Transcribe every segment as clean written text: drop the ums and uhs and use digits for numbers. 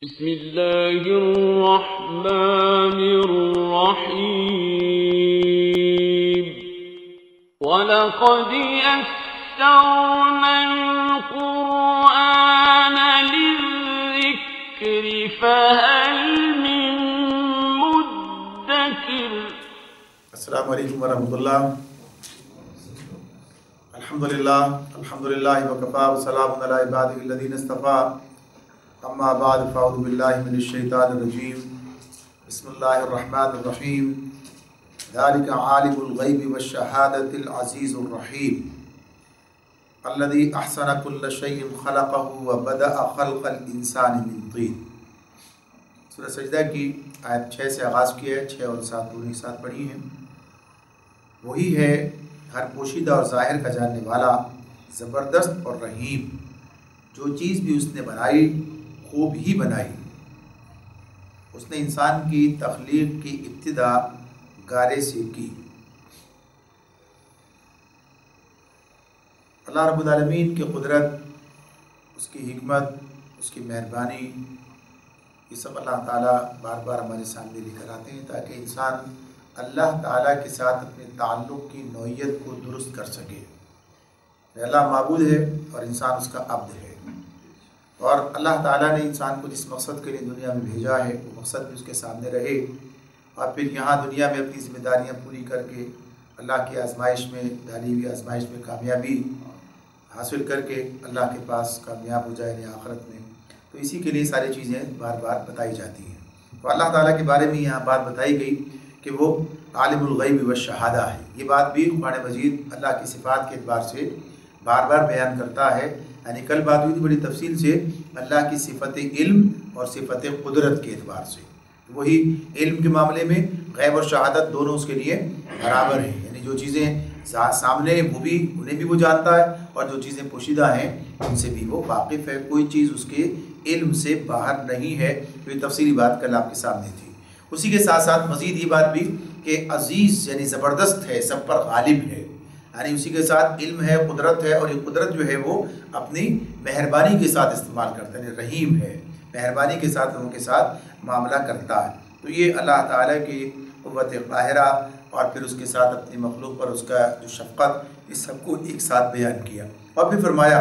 بسم اللہ الرحمن الرحیم وَلَقَدْ يَسَّرْنَا الْقُرْآنَ لِلذِّكْرِ فَهَلْ مِن مُدَّكِرٍ۔ السلام علیکم ورحمۃ اللہ۔ الحمدللہ وکفا وسلام علی عبادہ الذین اصطفیٰ، اما بعد فاعوذ باللہ من الشیطان الرجیم، بسم اللہ الرحمن الرحیم۔ ذالک عالم الغیب والشہادۃ العزیز الرحیم، الذی احسن کل شیء خلقہ وبدأ خلق الانسان من طین۔ سورہ سجدہ کی آیت 6 سے آغاز کیا ہے، 6 اور 7 دونوں کے ساتھ پڑھی ہیں۔ وہی ہے ہر پوشیدہ اور ظاہر کا جاننے والا، زبردست اور رحیم۔ جو چیز بھی اس نے بنائی خوب ہی بنائی۔ اس نے انسان کی تخلیق کی ابتدا گارے سے کی۔ اللہ رب العالمین کی قدرت، اس کی حکمت، اس کی مہربانی، یہ سب اللہ تعالیٰ بار بار ہمارے سامنے لے کر آتے ہیں تاکہ انسان اللہ تعالیٰ کے ساتھ اپنے تعلق کی نوعیت کو درست کر سکے۔ اللہ معبود ہے اور انسان اس کا عبد ہے، اور اللہ تعالیٰ نے انسان کو جس مقصد کے لیے دنیا میں بھیجا ہے وہ مقصد بھی اس کے سامنے رہے، اور پھر یہاں دنیا میں اپنی ذمہ داریاں پوری کر کے اللہ کی آزمائش میں، ڈالی ہوئی آزمائش میں کامیابی حاصل کر کے اللہ کے پاس کامیاب ہو جائے آخرت میں۔ تو اسی کے لیے ساری چیزیں بار بار بتائی جاتی ہیں۔ تو اللہ تعالیٰ کے بارے میں یہاں بات بتائی گئی کہ وہ عالم الغیب والشہادہ ہے۔ یہ بات بھی قرآن مجید اللہ کی صفات کے اعتبار سے بار بار بیان کرتا ہے۔ یعنی کل بات ہوئی تھی بڑی تفصیل سے اللہ کی صفت علم اور صفت قدرت کے اعتبار سے۔ وہی علم کے معاملے میں غیب اور شہادت دونوں اس کے لیے برابر ہیں، یعنی جو چیزیں سامنے ہیں وہ بھی انہیں بھی وہ جانتا ہے، اور جو چیزیں پوشیدہ ہیں ان سے بھی وہ واقف ہے۔ کوئی چیز اس کے علم سے باہر نہیں ہے۔ تو یہ تفصیلی بات کل آپ کے سامنے تھی۔ اسی کے ساتھ ساتھ مزید یہ بات بھی کہ عزیز یعنی زبردست ہے، سب پر غالب ہے، یعنی اسی کے ساتھ علم ہے، قدرت ہے، اور یہ قدرت جو ہے وہ اپنی مہربانی کے ساتھ استعمال کرتا ہے، یعنی رحیم ہے، مہربانی کے ساتھ لوگوں کے ساتھ معاملہ کرتا ہے۔ تو یہ اللہ تعالیٰ کی قوت قاہرہ اور پھر اس کے ساتھ اپنی مخلوق پر اس کا جو شفقت، اس سب کو ایک ساتھ بیان کیا، اور پھر فرمایا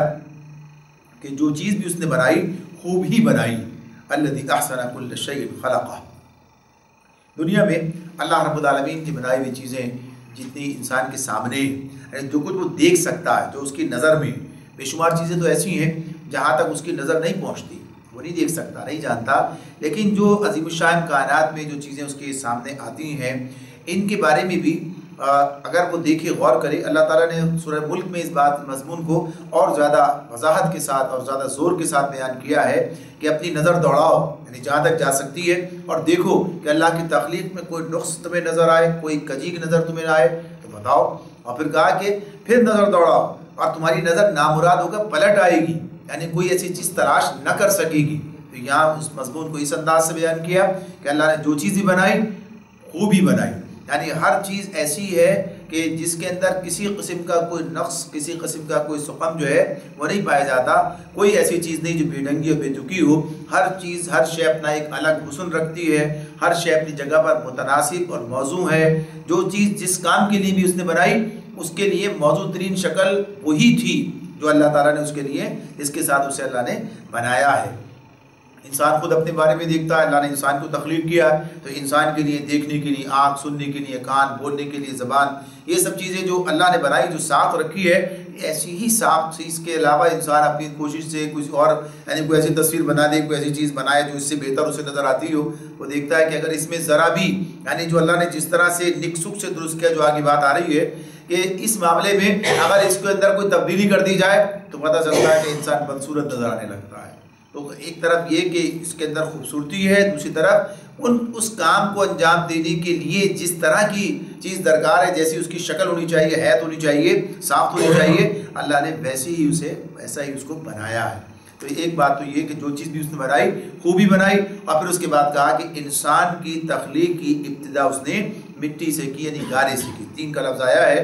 کہ جو چیز بھی اس نے بنائی خوب ہی بنائی۔ الذی احسن کل شیء خلقہ۔ دنیا میں اللہ رب العالمین کی بنائی ہوئی چیزیں جتنی انسان کے سامنے، جو کچھ وہ دیکھ سکتا ہے، جو اس کی نظر میں، بے شمار چیزیں تو ایسی ہیں جہاں تک اس کی نظر نہیں پہنچتی، وہ نہیں دیکھ سکتا، نہیں جانتا، لیکن جو عظیم الشان کائنات میں جو چیزیں اس کے سامنے آتی ہیں ان کے بارے میں بھی اگر وہ دیکھے، غور کرے۔ اللہ تعالیٰ نے سورہ ملک میں اس بات مضمون کو اور زیادہ وضاحت کے ساتھ اور زیادہ زور کے ساتھ بیان کیا ہے کہ اپنی نظر دوڑاؤ، یعنی جہاں تک جا سکتی ہے، اور دیکھو کہ اللہ کی تخلیق میں کوئی نقص تمہیں نظر آئے، کوئی کجی کی نظر تمہیں آئے تو بتاؤ، اور پھر کہا کہ پھر نظر دوڑاؤ اور تمہاری نظر نامراد ہو کر پلٹ آئے گی، یعنی کوئی ایسی چیز تلاش نہ کر سکے گی۔ تو یہاں اس مضمون کو اس انداز سے بیان کیا کہ اللہ نے جو چیز بھی بنائی خوب ہی بنائی، یعنی ہر چیز ایسی ہے کہ جس کے اندر کسی قسم کا کوئی نقص، کسی قسم کا کوئی سقم جو ہے وہ نہیں پایا جاتا۔ کوئی ایسی چیز نہیں جو بے ڈھنگی اور بے تکی ہو۔ ہر چیز، ہر شے اپنا ایک الگ حسن رکھتی ہے، ہر شے اپنی جگہ پر متناسب اور موزوں ہے۔ جو چیز جس کام کے لیے بھی اس نے بنائی اس کے لیے موزوں ترین شکل وہی تھی جو اللہ تعالیٰ نے اس کے لیے، اس کے ساتھ اسے اللہ نے بنایا ہے۔ انسان خود اپنے بارے میں دیکھتا ہے، اللہ نے انسان کو تخلیق کیا ہے تو انسان کے لیے دیکھنے کے لیے آنکھ، سننے کے لیے کان، بولنے کے لیے زبان، یہ سب چیزیں جو اللہ نے بنائی، جو ساخت رکھی ہے، ایسی ہی ساخت سے اس کے علاوہ انسان اپنی کوشش سے کچھ اور، یعنی کوئی ایسی تصویر بنا دے، کوئی ایسی چیز بنائے جو اس سے بہتر اسے نظر آتی ہو، وہ دیکھتا ہے کہ اگر اس میں ذرا بھی، یعنی جو اللہ نے جس طرح سے نک سک سے درست کیا، جو آگے بات آ رہی ہے کہ اس معاملے میں اگر اس کے اندر کوئی تبدیلی کر دی جائے تو پتہ چلتا ہے کہ انسان بدصورت نظر آنے لگتا ہے۔ تو ایک طرف یہ کہ اس کے اندر خوبصورتی ہے، دوسری طرف اس کام کو انجام دینے کے لیے جس طرح کی چیز درکار ہے، جیسی اس کی شکل ہونی چاہیے، حیت ہونی چاہیے، ساخت ہونی چاہیے، اللہ نے ویسا ہی اس کو بنایا ہے۔ تو ایک بات تو یہ کہ جو چیز بھی اس نے بنائی خوبی بنائی، اور پھر اس کے بعد کہا کہ انسان کی تخلیق کی ابتدا اس نے مٹی سے کی، یعنی گارے سے کی۔ 3 کا لفظ آیا ہے۔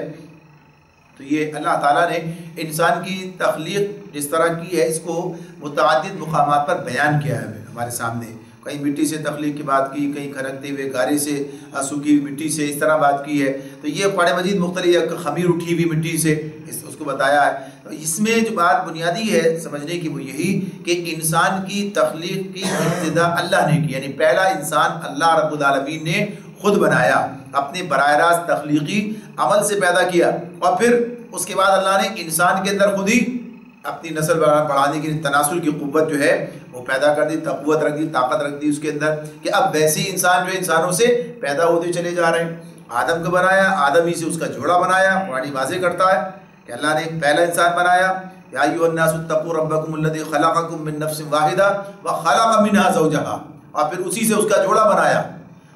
تو یہ اللہ تعالیٰ نے انسان کی تخلیق جس طرح کی ہے اس کو متعدد مقامات پر بیان کیا ہے۔ ہمارے سامنے، کہیں مٹی سے تخلیق کی بات کی، کہیں کھرکتے ہوئے گارے سے، سوکھی مٹی سے، اس طرح بات کی ہے۔ تو یہ قرآن مجید مختلف خمیر اٹھی ہوئی مٹی سے اس کو بتایا ہے۔ تو اس میں جو بات بنیادی ہے سمجھنے کی وہ یہی کہ انسان کی تخلیق کی ابتدا اللہ نے کی، یعنی پہلا انسان اللہ رب العالمین نے خود بنایا، اپنے براہ راست تخلیقی عمل سے پیدا کیا، اور پھر اس کے بعد اللہ نے انسان کے اندر خود ہی اپنی نسل بڑھانے کی تناسل کی قوت جو ہے وہ پیدا کر دی، قوت رکھ دی، طاقت رکھ دی اس کے اندر، کہ اب ویسے ہی انسان جو انسانوں سے پیدا ہوتے چلے جا رہے ہیں۔ آدم کو بنایا، آدم ہی سے اس کا جوڑا بنایا، قرآن واضح کرتا ہے کہ اللہ نے پہلا انسان بنایا، یا ایھا الناس اتقوا ربکم الذی خلقکم من نفس واحدہ وخلق منها زوجہا، اور پھر اسی سے اس کا جوڑا بنایا،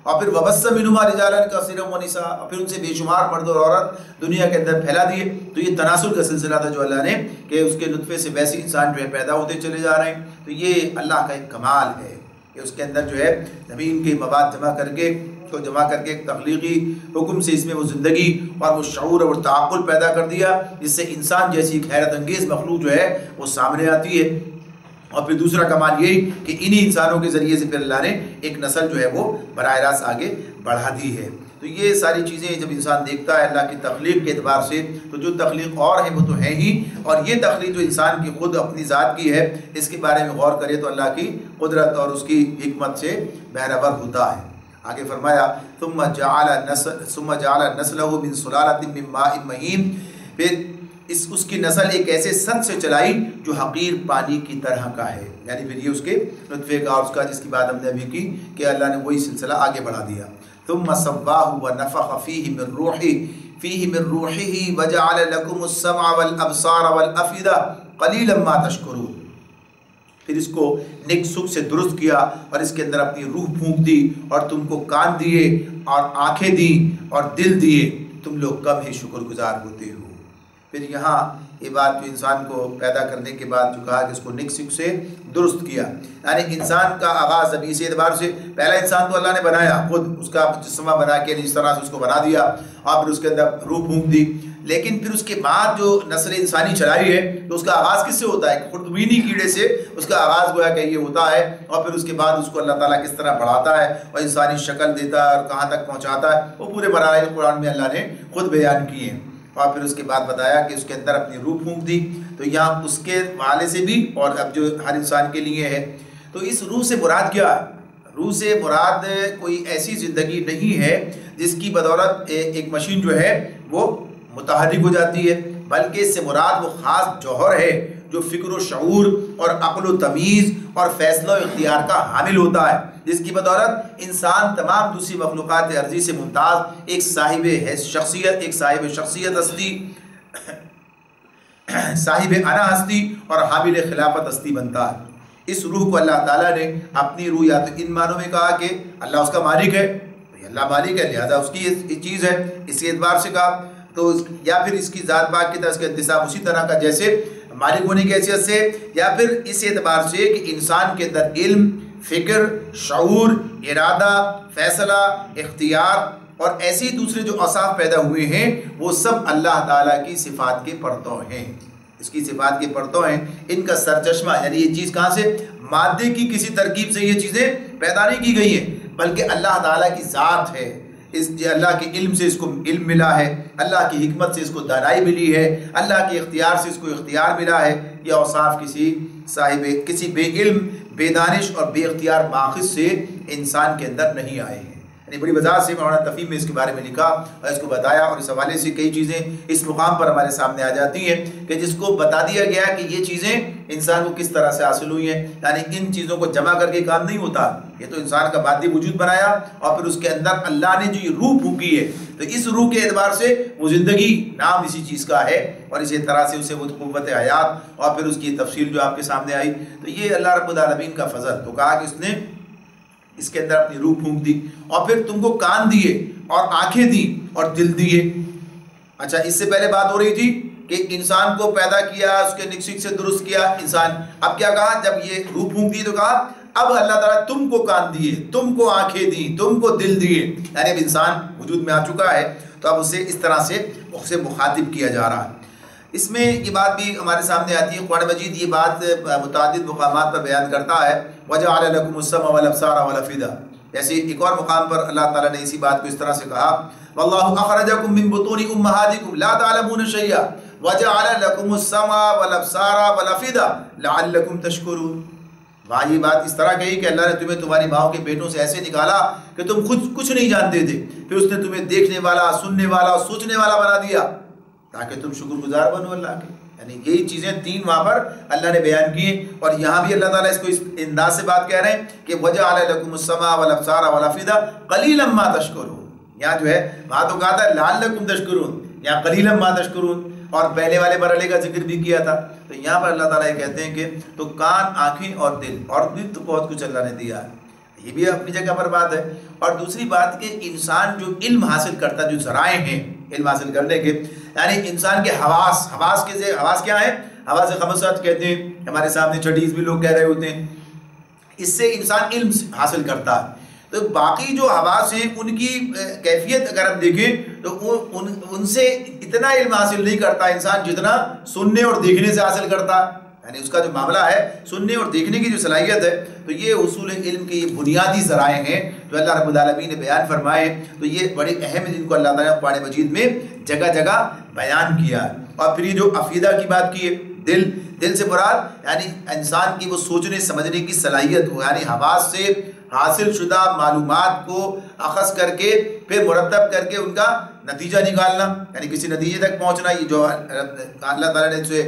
اور پھر وبث منہما رجالا کثیرا ونساء، اور پھر ان سے بے شمار مرد اور عورت دنیا کے اندر پھیلا دیے۔ تو یہ تناسل کا سلسلہ تھا جو اللہ نے، کہ اس کے نطفے سے ویسے انسان جو ہے پیدا ہوتے چلے جا رہے ہیں۔ تو یہ اللہ کا ایک کمال ہے کہ اس کے اندر جو ہے زمین کے مواد جمع کر کے ایک تخلیقی حکم سے اس میں وہ زندگی اور وہ شعور اور تعقل پیدا کر دیا، جس سے انسان جیسی ایک حیرت انگیز مخلوق جو ہے وہ سامنے آتی ہے۔ اور پھر دوسرا کمال یہی کہ انہی انسانوں کے ذریعے سے پھر اللہ نے ایک نسل جو ہے وہ براہ راست آگے بڑھا دی ہے۔ تو یہ ساری چیزیں جب انسان دیکھتا ہے اللہ کی تخلیق کے اعتبار سے، تو جو تخلیق اور ہے وہ تو ہے ہی، اور یہ تخلیق جو انسان کی خود اپنی ذات کی ہے، اس کے بارے میں غور کرے تو اللہ کی قدرت اور اس کی حکمت سے بہرور ہوتا ہے۔ آگے فرمایا ثم جعل نسلہ من سلالۃ من ماء مہین، پھر اس کی نسل ایک ایسے سن سے چلائی جو حقیر پانی کی طرح کا ہے، یعنی پھر یہ اس کے نطفے کا اور اس کا جس کی بات ہم نے ابھی کی کہ اللہ نے وہی سلسلہ آگے بڑھا دیا۔ ثم سواہ ونفخ فیہ من روحہ وجعل لکم السمع والابصار والافئدہ قلیلا ما تشکرون، پھر اس کو نیک سکھ سے درست کیا اور اس کے اندر اپنی روح پھونک دی اور تم کو کان دیے اور آنکھیں دی اور دل دیے، تم لوگ کم ہی شکر گزار ہوتے ہو۔ پھر یہاں یہ بات جو انسان کو پیدا کرنے کے بعد جو کہا کہ اس کو نیک سکھ سے درست کیا، یعنی انسان کا آغاز ابھی اس اعتبار سے پہلا انسان تو اللہ نے بنایا خود، اس کا مجسمہ بنا کے جس طرح سے اس کو بنا دیا اور پھر اس کے اندر روح پھونک دی، لیکن پھر اس کے بعد جو نسل انسانی چلائی ہے تو اس کا آغاز کس سے ہوتا ہے؟ خردبینی کیڑے سے اس کا آغاز گویا کہ یہ ہوتا ہے، اور پھر اس کے بعد اس کو اللہ تعالیٰ کس طرح بڑھاتا ہے اور انسانی شکل دیتا ہے اور کہاں تک پہنچاتا ہے، وہ پورے مراحل قرآن میں اللہ نے خود بیان کیے ہیں۔ اور پھر اس کے بعد بتایا کہ اس کے اندر اپنی روح پھونک دی، تو یہاں اس کے حوالے سے بھی اور اب جو ہر انسان کے لیے ہے، تو اس روح سے مراد کیا ہے؟ روح سے مراد کوئی ایسی زندگی نہیں ہے جس کی بدولت ایک مشین جو ہے وہ متحرک ہو جاتی ہے، بلکہ اس سے مراد وہ خاص جوہر ہے جو فکر و شعور اور عقل و تمیز اور فیصلہ و اختیار کا حامل ہوتا ہے، جس کی بدولت انسان تمام دوسری مخلوقات ارضی سے ممتاز ایک صاحب شخصیت ہستی، صاحب انا ہستی اور حامل خلافت ہستی بنتا ہے۔ اس روح کو اللہ تعالیٰ نے اپنی روح یا تو ان معنوں میں کہا کہ اللہ اس کا مالک ہے، اللہ مالک ہے لہذا اس کی یہ چیز ہے، اس اعتبار سے کہا، تو یا پھر اس کی ذات پاک کی طرح اس کا انتصاب اسی طرح کا جیسے مالک ہونے کی حیثیت سے، یا پھر اس اعتبار سے کہ انسان کے اندر علم، فکر، شعور، ارادہ، فیصلہ، اختیار اور ایسی دوسرے جو اوصاف پیدا ہوئے ہیں وہ سب اللہ تعالیٰ کی صفات کے پرتو ہیں، اس کی صفات کے پرتو ہیں۔ ان کا سرچشمہ یعنی یہ چیز کہاں سے؟ مادے کی کسی ترکیب سے یہ چیزیں پیدا نہیں کی گئی ہیں، بلکہ اللہ تعالیٰ کی ذات ہے، اللہ کے علم سے اس کو علم ملا ہے، اللہ کی حکمت سے اس کو دانائی ملی ہے، اللہ کے اختیار سے اس کو اختیار ملا ہے۔ یہ اوصاف کسی بے علم، بے دانش اور بے اختیار ماخذ سے انسان کے اندر نہیں آئے ہیں۔ یعنی بڑی وضاحت سے مولانا تفہیم میں اس کے بارے میں لکھا اور اس کو بتایا، اور اس حوالے سے کئی چیزیں اس مقام پر ہمارے سامنے آ جاتی ہیں کہ جس کو بتا دیا گیا کہ یہ چیزیں انسان کو کس طرح سے حاصل ہوئی ہیں، یعنی ان چیزوں کو جمع کر کے کام نہیں ہوتا، یہ تو انسان کا باطنی وجود بنایا اور پھر اس کے اندر اللہ نے جو یہ روح پھونکی ہے، تو اس روح کے اعتبار سے وہ زندگی نام اسی چیز کا ہے، اور اسی طرح سے اسے وہ قوت حیات اور پھر اس کی تفصیل جو آپ کے سامنے آئی، تو یہ اللہ رب العالمین کا فضل، تو کہا کہ اس نے اس کے اندر اپنی روح پھونک دی اور پھر تم کو کان دیے اور آنکھیں دی اور دل دیے۔ اچھا، اس سے پہلے بات ہو رہی تھی کہ انسان کو پیدا کیا، اس کے نکسک سے درست کیا انسان، اب کیا کہا؟ جب یہ روح پھونک دی تو کہا اب اللہ تعالیٰ تم کو کان دیے، تم کو آنکھیں دی، تم کو دل دیے، یعنی اب انسان وجود میں آ چکا ہے، تو اب اسے اس طرح سے اسے مخاطب کیا جا رہا ہے۔ اس میں یہ بات بھی ہمارے سامنے آتی ہے، قرآن مجید یہ بات متعدد مقامات پر بیان کرتا ہے، وَجَعَلَ لَكُمُ السَّمْعَ وَالْأَبْصَارَ وَالْأَفْئِدَةَ، جیسے ایک اور مقام پر اللہ تعالیٰ نے اسی بات کو اس طرح سے کہا، وَاللَّهُ أَخْرَجَكُم مِّن بُطُونِ أُمَّهَاتِكُمْ لَا تَعْلَمُونَ شَيْئًا وَجَعَلَ لَكُمُ السَّمْعَ وَالْأَبْصَارَ وَالْأَفْئِدَةَ لَعَلَّكُمْ تَشْكُرُونَ۔ وہاں یہ بات اس طرح کہی کہ اللہ نے تمہیں تمہاری ماؤں کے پیٹوں سے ایسے نکالا کہ تم خود کچھ نہیں جانتے تھے، پھر اس نے تمہیں دیکھنے والا، سننے والا اور سوچنے والا بنا دیا تاکہ تم شکر گزار بنو اللہ کے۔ یعنی یہی چیزیں تین وہاں پر اللہ نے بیان کی ہیں، اور یہاں بھی اللہ تعالیٰ اس کو اس انداز سے بات کہہ رہے ہیں کہ وَجَعَلَ لَكُمُ السَّمْعَ وَالْأَبْصَارَ وَالْأَفْئِدَةَ قَلِيلًا مَا تَشْكُرُونَ۔ یہاں جو ہے وہاں تو کہا تھا لَعَلَّكُمْ تَشْكُرُونَ، یہاں قَلِيلًا مَا تَشْكُرُونَ، اور پہلے والے مرحلے کا ذکر بھی کیا تھا۔ تو یہاں پر اللہ تعالیٰ یہ کہتے ہیں کہ تو کان، آنکھیں اور دل، اور بھی تو بہت کچھ اللہ نے دیا ہے، یہ بھی اپنی جگہ پر بات ہے۔ اور دوسری بات کہ انسان جو علم حاصل کرتا، جو ذرائع ہیں علم حاصل کرنے کے، یعنی انسان کے حواس کیا ہیں؟ حواس خمسات کہتے ہیں، ہمارے سامنے چھٹیز بھی لوگ کہہ رہے ہوتے ہیں، اس سے انسان علم حاصل کرتا ہے۔ تو باقی جو حواس ہیں ان کی کیفیت اگر ہم دیکھیں تو ان سے اتنا علم حاصل نہیں کرتا انسان جتنا سننے اور دیکھنے سے حاصل کرتا، یعنی اس کا جو معاملہ ہے سننے اور دیکھنے کی جو صلاحیت ہے، تو یہ حصول علم کے یہ بنیادی ذرائع ہیں جو اللہ رب العالمین نے بیان فرمائے، تو یہ بڑے اہم ہیں جن کو اللہ تعالیٰ نے قرآن مجید میں جگہ جگہ بیان کیا ہے۔ اور پھر یہ جو عقیدہ کی بات کی ہے، دل سے مراد یعنی انسان کی وہ سوچنے سمجھنے کی صلاحیت ہو، یعنی حواس سے حاصل شدہ معلومات کو اخذ کر کے پھر مرتب کر کے ان کا نتیجہ نکالنا، یعنی کسی نتیجے تک پہنچنا، یہ جو اللہ تعالیٰ نے اسے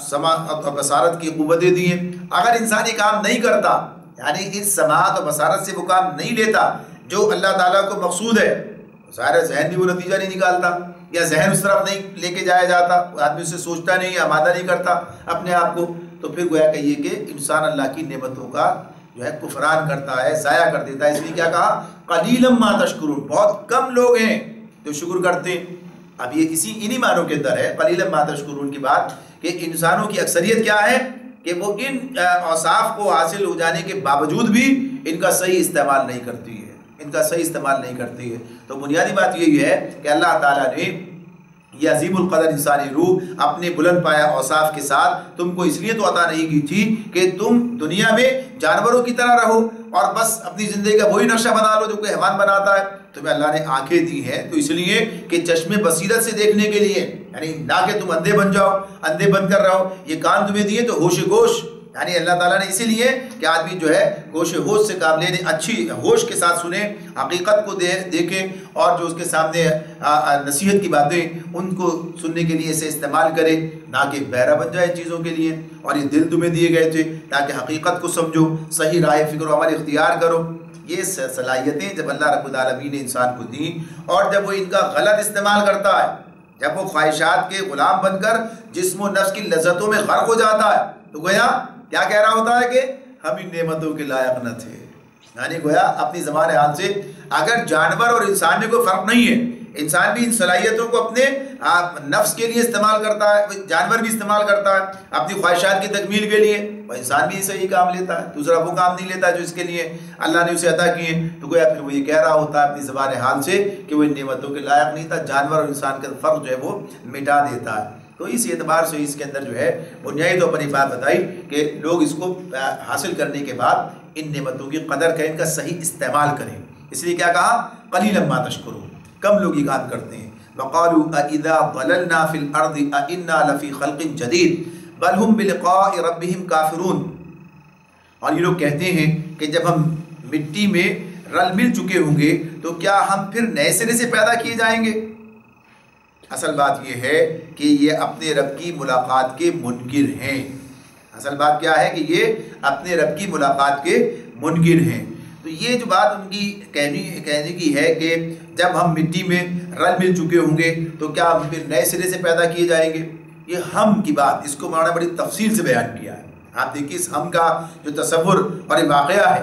سماعت اور بصارت کی قوتیں دی ہیں۔ اگر انسان یہ کام نہیں کرتا، یعنی اس سماعت اور بصارت سے وہ کام نہیں لیتا جو اللہ تعالیٰ کو مقصود ہے، ظاہر ذہن بھی وہ نتیجہ نہیں نکالتا، یا ذہن اس طرف نہیں لے کے جایا جاتا، آدمی اسے سوچتا نہیں، آمادہ نہیں کرتا اپنے آپ کو، تو پھر گویا کہ یہ کہ انسان اللہ کی نعمتوں کا جو ہے کفران کرتا ہے، ضائع کر دیتا ہے۔ اس لیے کیا کہا؟ قلیلا ما تشکرون، بہت کم لوگ ہیں جو شکر کرتے ہیں۔ اب یہ انہی معنوں کے اندر ہے قلیلا ما تشکرون کی بات، کہ انسانوں کی اکثریت کیا ہے کہ وہ ان اوصاف کو حاصل ہو جانے کے باوجود بھی ان کا صحیح استعمال نہیں کرتی ہے، تو بنیادی بات یہی ہے کہ اللہ تعالیٰ نے یہ عظیم القدر انسانی روح اپنے بلند پایا اوصاف کے ساتھ تم کو اس لیے تو عطا نہیں کی تھی کہ تم دنیا میں جانوروں کی طرح رہو اور بس اپنی زندگی کا وہی نقشہ بنا لو جو کوئی حیوان بناتا ہے۔ تمہیں اللہ نے آنکھیں دی ہیں تو اس لیے کہ چشم بصیرت سے دیکھنے کے لیے، یعنی نہ کہ تم اندھے بن جاؤ، اندھے بن کر رہو۔ یہ کان تمہیں دیے تو ہوش گوش، یعنی اللہ تعالیٰ نے اسی لیے کہ آدمی جو ہے گوش ہوش سے کام لینے، اچھی ہوش کے ساتھ سنے، حقیقت کو دیکھیں، اور جو اس کے سامنے نصیحت کی باتیں ان کو سننے کے لیے اسے استعمال کرے، نہ کہ بہرا بن جائے چیزوں کے لیے۔ اور یہ دل تمہیں دیے گئے تھے تاکہ حقیقت کو سمجھو، صحیح رائے فکر و عمل اختیار کرو۔ یہ صلاحیتیں جب اللہ رب العالمین نے انسان کو دیں، اور جب وہ ان کا غلط استعمال کرتا ہے، جب وہ خواہشات کے غلام بن کر جسم و نفس کی لذتوں میں غرق ہو جاتا ہے، تو گویا کیا کہہ رہا ہوتا ہے کہ ہم ان نعمتوں کے لائق نہ تھے، یعنی گویا اپنی زبان حال سے اگر جانور اور انسان میں کوئی فرق نہیں ہے، انسان بھی ان صلاحیتوں کو اپنے نفس کے لیے استعمال کرتا ہے، جانور بھی استعمال کرتا ہے اپنی خواہشات کی تکمیل کے لیے، اور انسان بھی صحیح کام لیتا ہے، دوسرا وہ کام نہیں لیتا جو اس کے لیے اللہ نے اسے عطا کیے، تو گویا پھر وہ یہ کہہ رہا ہوتا ہے اپنی زبان حال سے کہ وہ ان نعمتوں کے لائق نہیں تھا۔ جانور اور انسان کا فرق جو ہے وہ مٹا دیتا ہے۔ تو اس اعتبار سے اس کے اندر جو ہے بنیادی طور پر یہ بات بتائی کہ لوگ اس کو حاصل کرنے کے بعد ان نعمتوں کی قدر کریں، ان کا صحیح استعمال کریں۔ اس لیے کیا کہا؟ قلیلا ما تشکرون، کم لوگ یہ کام کرتے ہیں۔ وقالوا اذا ضللنا في الارض انا لفي خلق جديد بل هم بلقاء ربهم كافرون، اور یہ لوگ کہتے ہیں کہ جب ہم مٹی میں رل مل چکے ہوں گے تو کیا ہم پھر نئے سرے سے پیدا کیے جائیں گے؟ اصل بات یہ ہے کہ یہ اپنے رب کی ملاقات کے منکر ہیں۔ اصل بات کیا ہے کہ یہ اپنے رب کی ملاقات کے منکر ہیں۔ تو یہ جو بات ان کی کہنے کی ہے کہ جب ہم مٹی میں رل مل چکے ہوں گے تو کیا ہم پھر نئے سرے سے پیدا کیے جائیں گے، یہ ہم کی بات، اس کو میں نے بڑی تفصیل سے بیان کیا ہے۔ آپ دیکھیے اس ہم کا جو تصور اور یہ واقعہ ہے،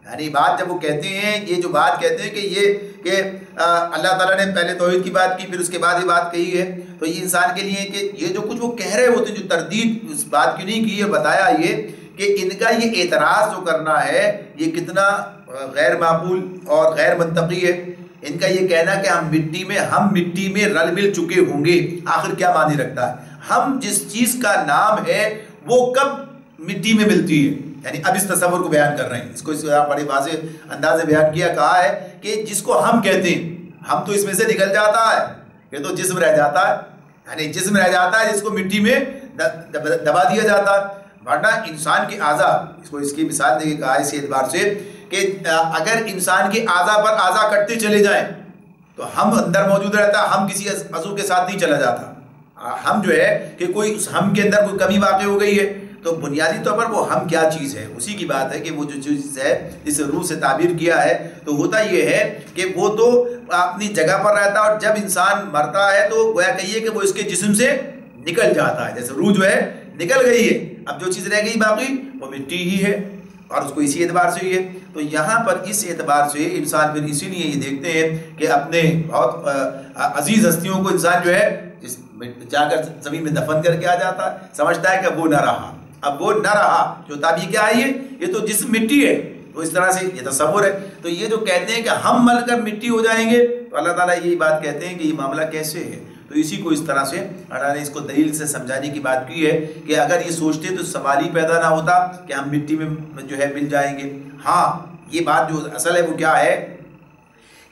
یعنی بات جب وہ کہتے ہیں، یہ جو بات کہتے ہیں کہ اللہ تعالیٰ نے پہلے توحید کی بات کی، پھر اس کے بعد یہ بات کہی ہے، تو یہ انسان کے لیے کہ یہ جو کچھ وہ کہہ رہے ہوتے ہیں، جو تردید اس بات کی نہیں کی ہے، بتایا یہ کہ ان کا یہ اعتراض جو کرنا ہے یہ کتنا غیر معقول اور غیر منطقی ہے۔ ان کا یہ کہنا کہ ہم مٹی میں رل مل چکے ہوں گے، آخر کیا معنی رکھتا ہے؟ ہم جس چیز کا نام ہے وہ کب مٹی میں ملتی ہے. یعنی اب اس تصور کو بیان کر رہے ہیں, اس کو بڑے واضح انداز سے بیان کیا, کہا ہے کہ جس کو ہم کہتے ہیں ہم تو اس میں سے نکل جاتا ہے, یہ تو جسم رہ جاتا ہے, یعنی جسم رہ جاتا ہے جس کو مٹی میں دبا دیا جاتا ہے. ورنہ انسان کے اعضاء, اس کی مثال دے کے کہا ہے اس اعتبار سے کہ اگر انسان کے اعضاء پر اعضاء کٹتے چلے جائیں تو ہم اندر موجود رہتا ہے, ہم کسی عضو کے ساتھ نہیں چلا جاتا. ہم جو ہے کہ کوئی ہم کے اندر کوئی کمی واقع ہو گئی ہے تو بنیادی طور پر وہ ہم کیا چیز ہے, اسی کی بات ہے کہ وہ جو چیز ہے جس روح سے تعبیر کیا ہے تو ہوتا یہ ہے کہ وہ تو اپنی جگہ پر رہتا ہے, اور جب انسان مرتا ہے تو گویا کہیے کہ وہ اس کے جسم سے نکل جاتا ہے, جیسے روح جو ہے نکل گئی ہے, اب جو چیز رہ گئی باقی وہ مٹی ہی ہے, اور اس کو اسی اعتبار سے ہی ہے. تو یہاں پر اس اعتبار سے انسان پھر اسی لیے یہ دیکھتے ہیں کہ اپنے بہت عزیز ہستیوں کو انسان جو ہے جا کر زمین میں دفن کر کے آ جاتا ہے, سمجھتا ہے کہ وہ نہ رہا, اب وہ نہ رہا جو تعبیر کیا ہے یہ تو جسم مٹی ہے, تو اس طرح سے یہ تصور ہے. تو یہ جو کہتے ہیں کہ ہم مل کر مٹی ہو جائیں گے, تو اللہ تعالیٰ یہی بات کہتے ہیں کہ یہ معاملہ کیسے ہے. تو اسی کو اس طرح سے اللہ نے اس کو دلیل سے سمجھانے کی بات کی ہے کہ اگر یہ سوچتے تو سوال ہی پیدا نہ ہوتا کہ ہم مٹی میں جو ہے مل جائیں گے. ہاں یہ بات جو اصل ہے وہ کیا ہے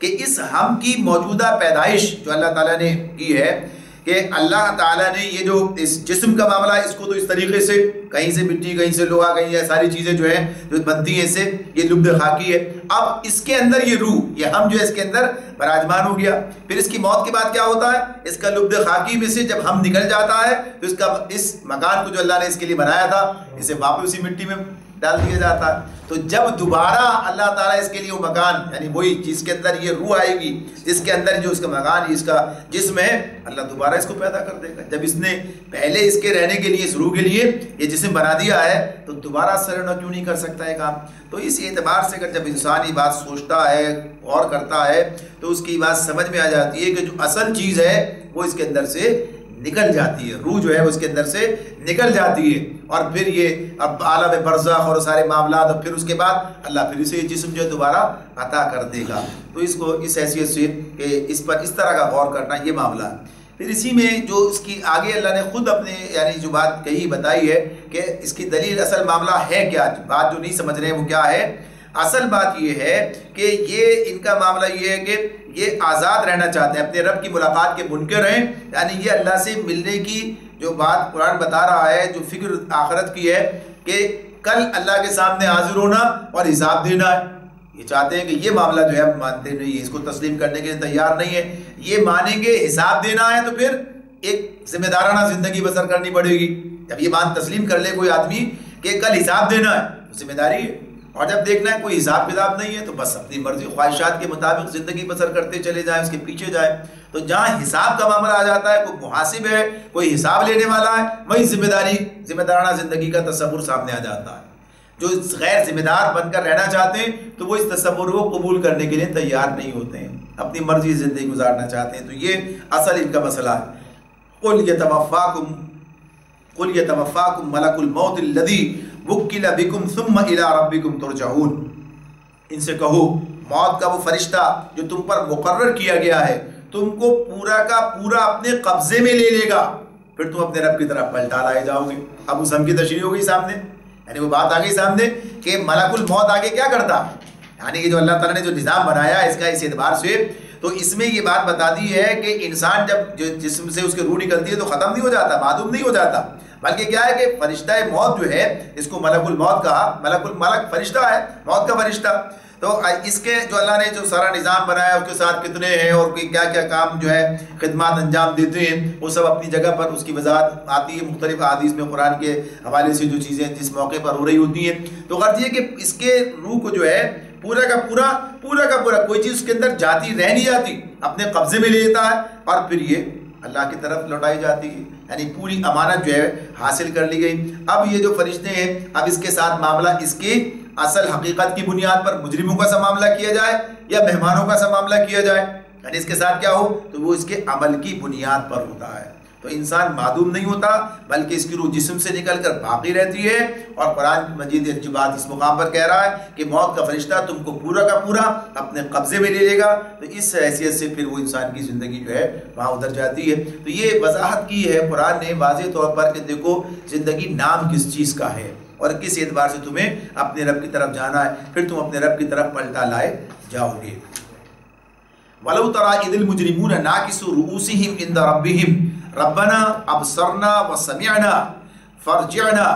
کہ اس ہم کی موجودہ پیدائش جو اللہ تعالیٰ نے کی ہے کہ اللہ تعالیٰ نے یہ جو اس جسم کا معاملہ ہے اس کو تو اس طریقے سے کہیں سے مٹی کہیں سے لوہا کہیں یہ ساری چیزیں جو ہیں جو بنتی ہیں اس سے, یہ لبد خاکی ہے. اب اس کے اندر یہ روح, یہ ہم جو ہے اس کے اندر براجمان ہو گیا. پھر اس کی موت کے بعد کیا ہوتا ہے, اس کا لبد خاکی میں سے جب ہم نکل جاتا ہے تو اس کا اس مکان کو جو اللہ نے اس کے لیے بنایا تھا اسے واپس اسی مٹی میں ڈال دیا جاتا ہے. تو جب دوبارہ اللہ تعالیٰ اس کے لیے وہ مکان, یعنی وہی جس کے اندر یہ روح آئے گی, جس کے اندر جو اس کا مکان اس کا جسم ہے, اللہ دوبارہ اس کو پیدا کر دے گا. جب اس نے پہلے اس کے رہنے کے لیے, اس روح کے لیے یہ جسم بنا دیا ہے تو دوبارہ سرنا کیوں نہیں کر سکتا ہے کام. تو اس اعتبار سے اگر جب انسان یہ بات سوچتا ہے, غور کرتا ہے, تو اس کی بات سمجھ میں آ جاتی ہے کہ جو اصل چیز ہے وہ اس کے اندر سے نکل جاتی ہے, روح جو ہے اس کے اندر سے نکل جاتی ہے. اور پھر یہ اب عالم برزخ اور سارے معاملات, اور پھر اس کے بعد اللہ پھر اسے یہ جسم جو ہے دوبارہ عطا کر دے گا. تو اس کو اس حیثیت سے کہ اس پر اس طرح کا غور کرنا یہ معاملہ ہے. پھر اسی میں جو اس کی آگے اللہ نے خود اپنے یعنی جو بات کہی بتائی ہے کہ اس کی دلیل اصل معاملہ ہے کیا, بات جو نہیں سمجھ رہے ہیں وہ کیا ہے. اصل بات یہ ہے کہ یہ ان کا معاملہ یہ ہے کہ یہ آزاد رہنا چاہتے ہیں, اپنے رب کی ملاقات کے منکر ہیں. یعنی یہ اللہ سے ملنے کی جو بات قرآن بتا رہا ہے, جو فکر آخرت کی ہے کہ کل اللہ کے سامنے حاضر ہونا اور حساب دینا ہے, یہ چاہتے ہیں کہ یہ معاملہ جو ہے ہم مانتے نہیں ہیں, اس کو تسلیم کرنے کے لیے تیار نہیں ہے. یہ مانیں گے حساب دینا ہے تو پھر ایک ذمہ دارانہ زندگی بسر کرنی پڑے گی. جب یہ بات تسلیم کر لے کوئی آدمی کہ کل حساب دینا ہے تو ذمہ داری ہے, اور جب دیکھنا ہے کوئی حساب کتاب نہیں ہے تو بس اپنی مرضی خواہشات کے مطابق زندگی بسر کرتے چلے جائیں, اس کے پیچھے جائیں. تو جہاں حساب کا معاملہ آ جاتا ہے, کوئی محاسب ہے, کوئی حساب لینے والا ہے, وہی ذمہ دارانہ زندگی کا تصور سامنے آ جاتا ہے. جو غیر ذمہ دار بن کر رہنا چاہتے ہیں تو وہ اس تصور کو قبول کرنے کے لیے تیار نہیں ہوتے ہیں, اپنی مرضی زندگی گزارنا چاہتے ہیں. تو یہ اصل ان کا مسئلہ ہے. قل یتوفاکم ملک الموت الذی وکل بکم ثم الی ربکم ترجعون. ان سے کہو موت کا وہ فرشتہ جو تم پر مقرر کیا گیا ہے تم کو پورا کا پورا اپنے قبضے میں لے لے گا, پھر تم اپنے رب کی طرف پلٹا لائے جاؤ گے. اب اس ہم کی تشریح ہو گئی سامنے, یعنی وہ بات آ گئی سامنے کہ ملک الموت آگے کیا کرتا, یعنی کہ جو اللہ تعالیٰ نے جو نظام بنایا اس کا اس اعتبار سے, تو اس میں یہ بات بتا دی ہے کہ انسان جب جو جسم سے اس کی روح نکلتی ہے تو ختم نہیں ہو جاتا, معدوم نہیں ہو جاتا, بلکہ کیا ہے کہ فرشتہ موت جو ہے اس کو ملک الموت کہا. ملک فرشتہ ہے, موت کا فرشتہ. تو اس کے جو اللہ نے جو سارا نظام بنایا اس کے ساتھ کتنے ہیں اور کیا کیا کام جو ہے خدمات انجام دیتے ہیں وہ سب اپنی جگہ پر اس کی وضاحت آتی ہے مختلف احادیث میں, قرآن کے حوالے سے جو چیزیں جس موقع پر ہو رہی ہوتی ہیں. تو غرض یہ کہ اس کے روح کو جو ہے پورا کا پورا کوئی چیز اس کے اندر جاتی رہ نہیں جاتی, اپنے قبضے میں لے لیتا ہے اور پھر یہ اللہ کی طرف لوٹائی جاتی ہے. یعنی پوری امانت جو ہے حاصل کر لی گئی. اب یہ جو فرشتے ہیں, اب اس کے ساتھ معاملہ اس کی اصل حقیقت کی بنیاد پر مجرموں کا سا معاملہ کیا جائے یا مہمانوں کا سا معاملہ کیا جائے, یعنی اس کے ساتھ کیا ہو تو وہ اس کے عمل کی بنیاد پر ہوتا ہے. تو انسان معدوم نہیں ہوتا بلکہ اس کی روح جسم سے نکل کر باقی رہتی ہے. اور قرآن مجید جو بات اس مقام پر کہہ رہا ہے کہ موت کا فرشتہ تم کو پورا کا پورا اپنے قبضے میں لے لے گا، تو اس حیثیت سے پھر وہ انسان کی زندگی جو ہے وہاں ادھر جاتی ہے. تو یہ وضاحت کی ہے قرآن نے واضح طور پر کہ دیکھو زندگی نام کس چیز کا ہے اور کس اعتبار سے تمہیں اپنے رب کی طرف جانا ہے، پھر تم اپنے رب کی طرف پلٹا لائے جاؤ گے. وَلَوْ تَرَىٰ إِذِ الْمُجْرِمُونَ نَاكِسُو رُءُوسِهِمْ عِندَ رَبِّهِمْ رَبَّنَا أَبْصَرْنَا وَسَمِعْنَا فَارْجِعْنَا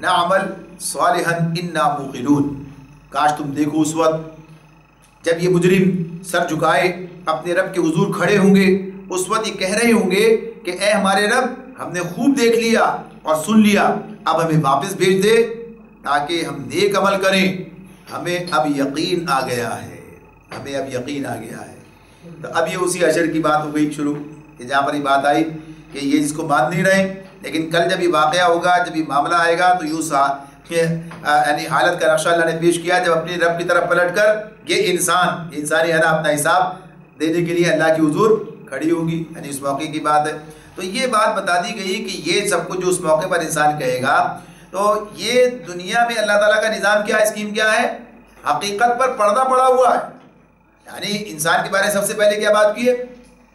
نَعْمَلْ صَالِحًا إِنَّا مُوقِنُونَ. کاش تم دیکھو اس وقت جب یہ مجرم سر جھکائے اپنے رب کے حضور کھڑے ہوں گے، اس وقت یہ کہہ رہے ہوں گے کہ اے ہمارے رب ہم نے خوب دیکھ لیا اور سن لیا، اب ہمیں واپس بھیج دے تاکہ ہم نیک عمل کریں. ہمیں اب یقین آ گیا ہے، ہمیں اب یقین آ گیا ہے. تو اب یہ اسی اشر کی بات ہو گئی شروع کہ جہاں پر یہ بات آئی کہ یہ اس کو مان نہیں رہے، لیکن کل جب یہ واقعہ ہوگا، جب یہ معاملہ آئے گا تو یوں یعنی حالت کا نقشہ اللہ نے پیش کیا جب اپنی رب کی طرف پلٹ کر یہ انسانی ہے نا اپنا حساب دینے کے لیے اللہ کی حضور کھڑی ہوگی. یعنی اس موقع کی بات ہے. تو یہ بات بتا دی گئی کہ یہ سب کچھ جو اس موقع پر انسان کہے گا، تو یہ دنیا میں اللہ تعالیٰ کا نظام کیا ہے، اسکیم کیا ہے، حقیقت پر پردہ پڑا ہوا ہے. یعنی انسان کے بارے میں سب سے پہلے کیا بات کی ہے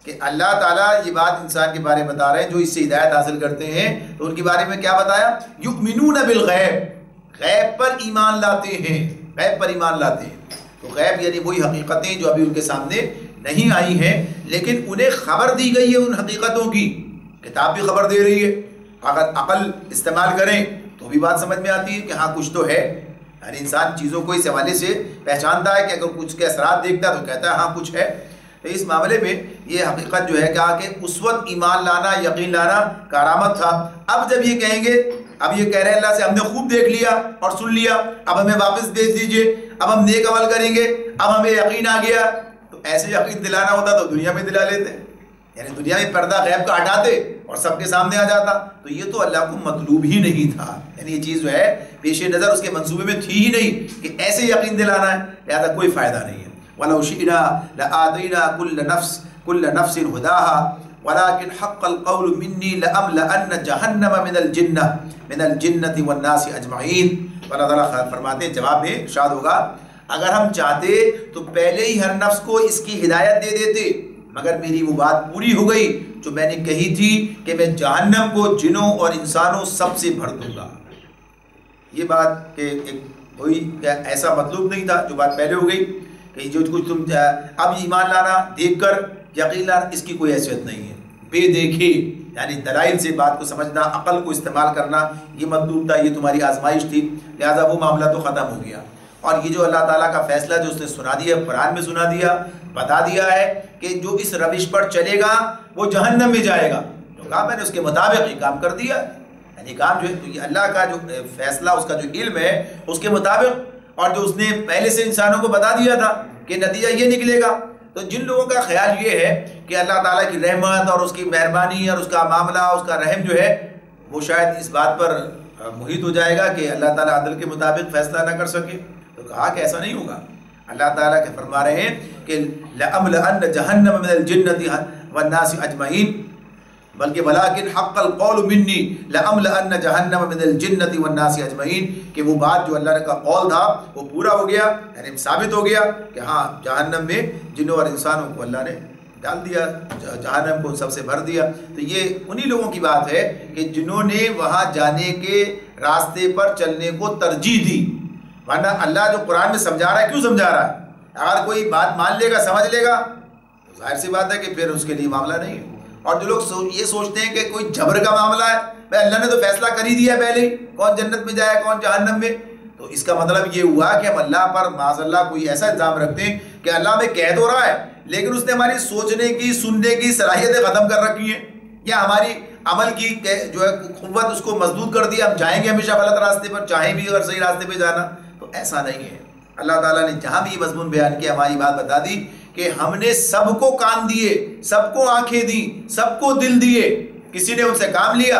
کہ اللہ تعالیٰ یہ بات انسان کے بارے میں بتا رہے ہیں جو اس سے ہدایت حاصل کرتے ہیں، تو ان کے بارے میں کیا بتایا، یؤمنون بالغیب، غیب پر ایمان لاتے ہیں، غیب پر ایمان لاتے ہیں. تو غیب یعنی وہی حقیقتیں جو ابھی ان کے سامنے نہیں آئی ہیں لیکن انہیں خبر دی گئی ہے ان حقیقتوں کی. کتاب بھی خبر دے رہی ہے، اگر عقل استعمال کریں تو بھی بات سمجھ میں آتی ہے کہ ہاں کچھ تو ہے. یعنی انسان چیزوں کو اس حوالے سے پہچانتا ہے کہ اگر کچھ کے اثرات دیکھتا ہے تو کہتا ہے ہاں کچھ ہے. تو اس معاملے میں یہ حقیقت جو ہے کہا کہ اس وقت ایمان لانا، یقین لانا کرامت تھا. اب جب یہ کہیں گے، اب یہ کہہ رہے ہیں اللہ سے ہم نے خوب دیکھ لیا اور سن لیا، اب ہمیں واپس بھیج دیجئے، اب ہم نیک عمل کریں گے، اب ہمیں یقین آ گیا. تو ایسے یقین دلانا ہوتا تو دنیا میں دلا لیتے، یعنی دنیا میں پردہ غیب کا ہٹاتے اور سب کے سامنے آ جاتا. تو یہ تو اللہ کو مطلوب ہی نہیں تھا، یعنی یہ چیز جو ہے پیش نظر اس کے منصوبے میں تھی ہی نہیں کہ ایسے یقین دلانا ہے، لہذا کوئی فائدہ نہیں ہے. وَلَوْ شِئْنَا لَآتَيْنَا كُلَّ نَفْسٍ هُدَاهَا وَلَكِنْ حَقَّ الْقَوْلُ مِنِّي لَأَمْلَأَنَّ جَهَنَّمَ مِنَ الْجِنَّةِ وَالنَّاسِ أَجْمَعِينَ. اللہ تعالیٰ فرماتے ہیں جواب میں ارشاد ہوگا اگر ہم چاہتے تو پہلے ہی ہر نفس کو اس کی ہدایت دے دیتے، مگر میری وہ بات پوری ہو گئی جو میں نے کہی تھی کہ میں جہنم کو جنوں اور انسانوں سب سے بھر دوں گا. یہ بات کہ کوئی ایسا مطلوب نہیں تھا، جو بات پہلے ہو گئی کہ جو کچھ تم اب ایمان لانا، دیکھ کر یقین لانا، اس کی کوئی حیثیت نہیں ہے. بے دیکھے یعنی دلائل سے بات کو سمجھنا، عقل کو استعمال کرنا، یہ مطلوب تھا، یہ تمہاری آزمائش تھی، لہٰذا وہ معاملہ تو ختم ہو گیا. اور یہ جو اللہ تعالیٰ کا فیصلہ جو اس نے سنا دیا، قرآن میں سنا دیا، بتا دیا ہے کہ جو اس روش پر چلے گا وہ جہنم میں جائے گا. تو کہا میں نے اس کے مطابق یہ کام کر دیا، یعنی کام جو ہے تو یہ اللہ کا جو فیصلہ، اس کا جو علم ہے اس کے مطابق، اور جو اس نے پہلے سے انسانوں کو بتا دیا تھا کہ نتیجہ یہ نکلے گا. تو جن لوگوں کا خیال یہ ہے کہ اللہ تعالیٰ کی رحمت اور اس کی مہربانی اور اس کا معاملہ، اس کا رحم جو ہے وہ شاید اس بات پر محیط ہو جائے گا کہ اللہ تعالیٰ عدل کے مطابق فیصلہ نہ کر سکے. تو کہا کہ ایسا نہیں ہوگا. اللہ تعالیٰ کے فرما رہے ہیں کہ لَأَمْلَأَنَّ جَهَنَّمَ مِنَ الْجِنَّةِ وَالنَّاسِ أَجْمَعِينَ، بلکہ وَلَكِنْ حَقَّ الْقَوْلُ مِنِّي لَأَمْلَأَنَّ جَهَنَّمَ مِنَ الْجِنَّةِ وَالنَّاسِ أَجْمَعِينَ، کہ وہ بات جو اللہ کا قول تھا وہ پورا ہو گیا، یعنی ثابت ہو گیا کہ ہاں جہنم میں جنوں اور انسانوں کو اللہ نے ڈال دیا، جہنم کو سب سے بھر دیا. تو یہ انہی لوگوں کی بات ہے کہ جنہوں نے وہاں جانے کے راستے پر چلنے کو ترجیح دی. ورنہ اللہ جو قرآن میں سمجھا رہا ہے، کیوں سمجھا رہا ہے؟ اگر کوئی بات مان لے گا، سمجھ لے گا، تو ظاہر سی بات ہے کہ پھر اس کے لیے معاملہ نہیں ہے. اور جو لوگ یہ سوچتے ہیں کہ کوئی جبر کا معاملہ ہے، بھائی اللہ نے تو فیصلہ کر ہی دیا پہلے ہی، کون جنت میں جائے کون جہنم میں، تو اس کا مطلب یہ ہوا کہ ہم اللہ پر معاذ اللہ کوئی ایسا الزام رکھتے ہیں کہ اللہ ہمیں کہہ تو رہا ہے لیکن اس نے ہماری سوچنے کی، سننے کی صلاحیتیں ختم کر رکھی ہیں، یا ہماری عمل کی جو ہے قوت اس کو مسدود کر دیا، ہم چاہیں گے ہمیشہ غلط راستے پر، چاہیں بھی اگر صحیح راستے پہ جانا. تو ایسا نہیں ہے. اللہ تعالیٰ نے جہاں بھی یہ مضمون بیان کیا ہماری بات بتا دی کہ ہم نے سب کو کان دیے، سب کو آنکھیں دی، سب کو دل دیے. کسی نے ان سے کام لیا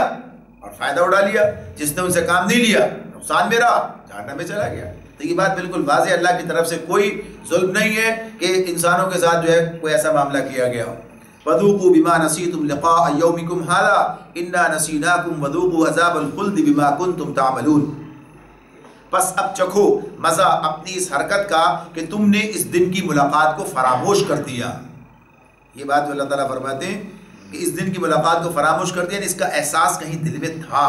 اور فائدہ اٹھا لیا، جس نے ان سے کام نہیں لیا نقصان میں رہا، جہنم میں چلا گیا. تو یہ بات بالکل واضح، اللہ کی طرف سے کوئی ظلم نہیں ہے کہ انسانوں کے ساتھ جو ہے کوئی ایسا معاملہ کیا گیا ہو. وذوقوا بما نسیتم لقاء یومکم ھذا انا نسیناکم وذوقوا عذاب الخلد بما کنتم تعملون۔ بس اب چکھو مزہ اپنی اس حرکت کا کہ تم نے اس دن کی ملاقات کو فراموش کر دیا۔ یہ بات جو اللہ تعالیٰ فرماتے ہیں کہ اس دن کی ملاقات کو فراموش کر دیا، اس کا احساس کہیں دل میں تھا،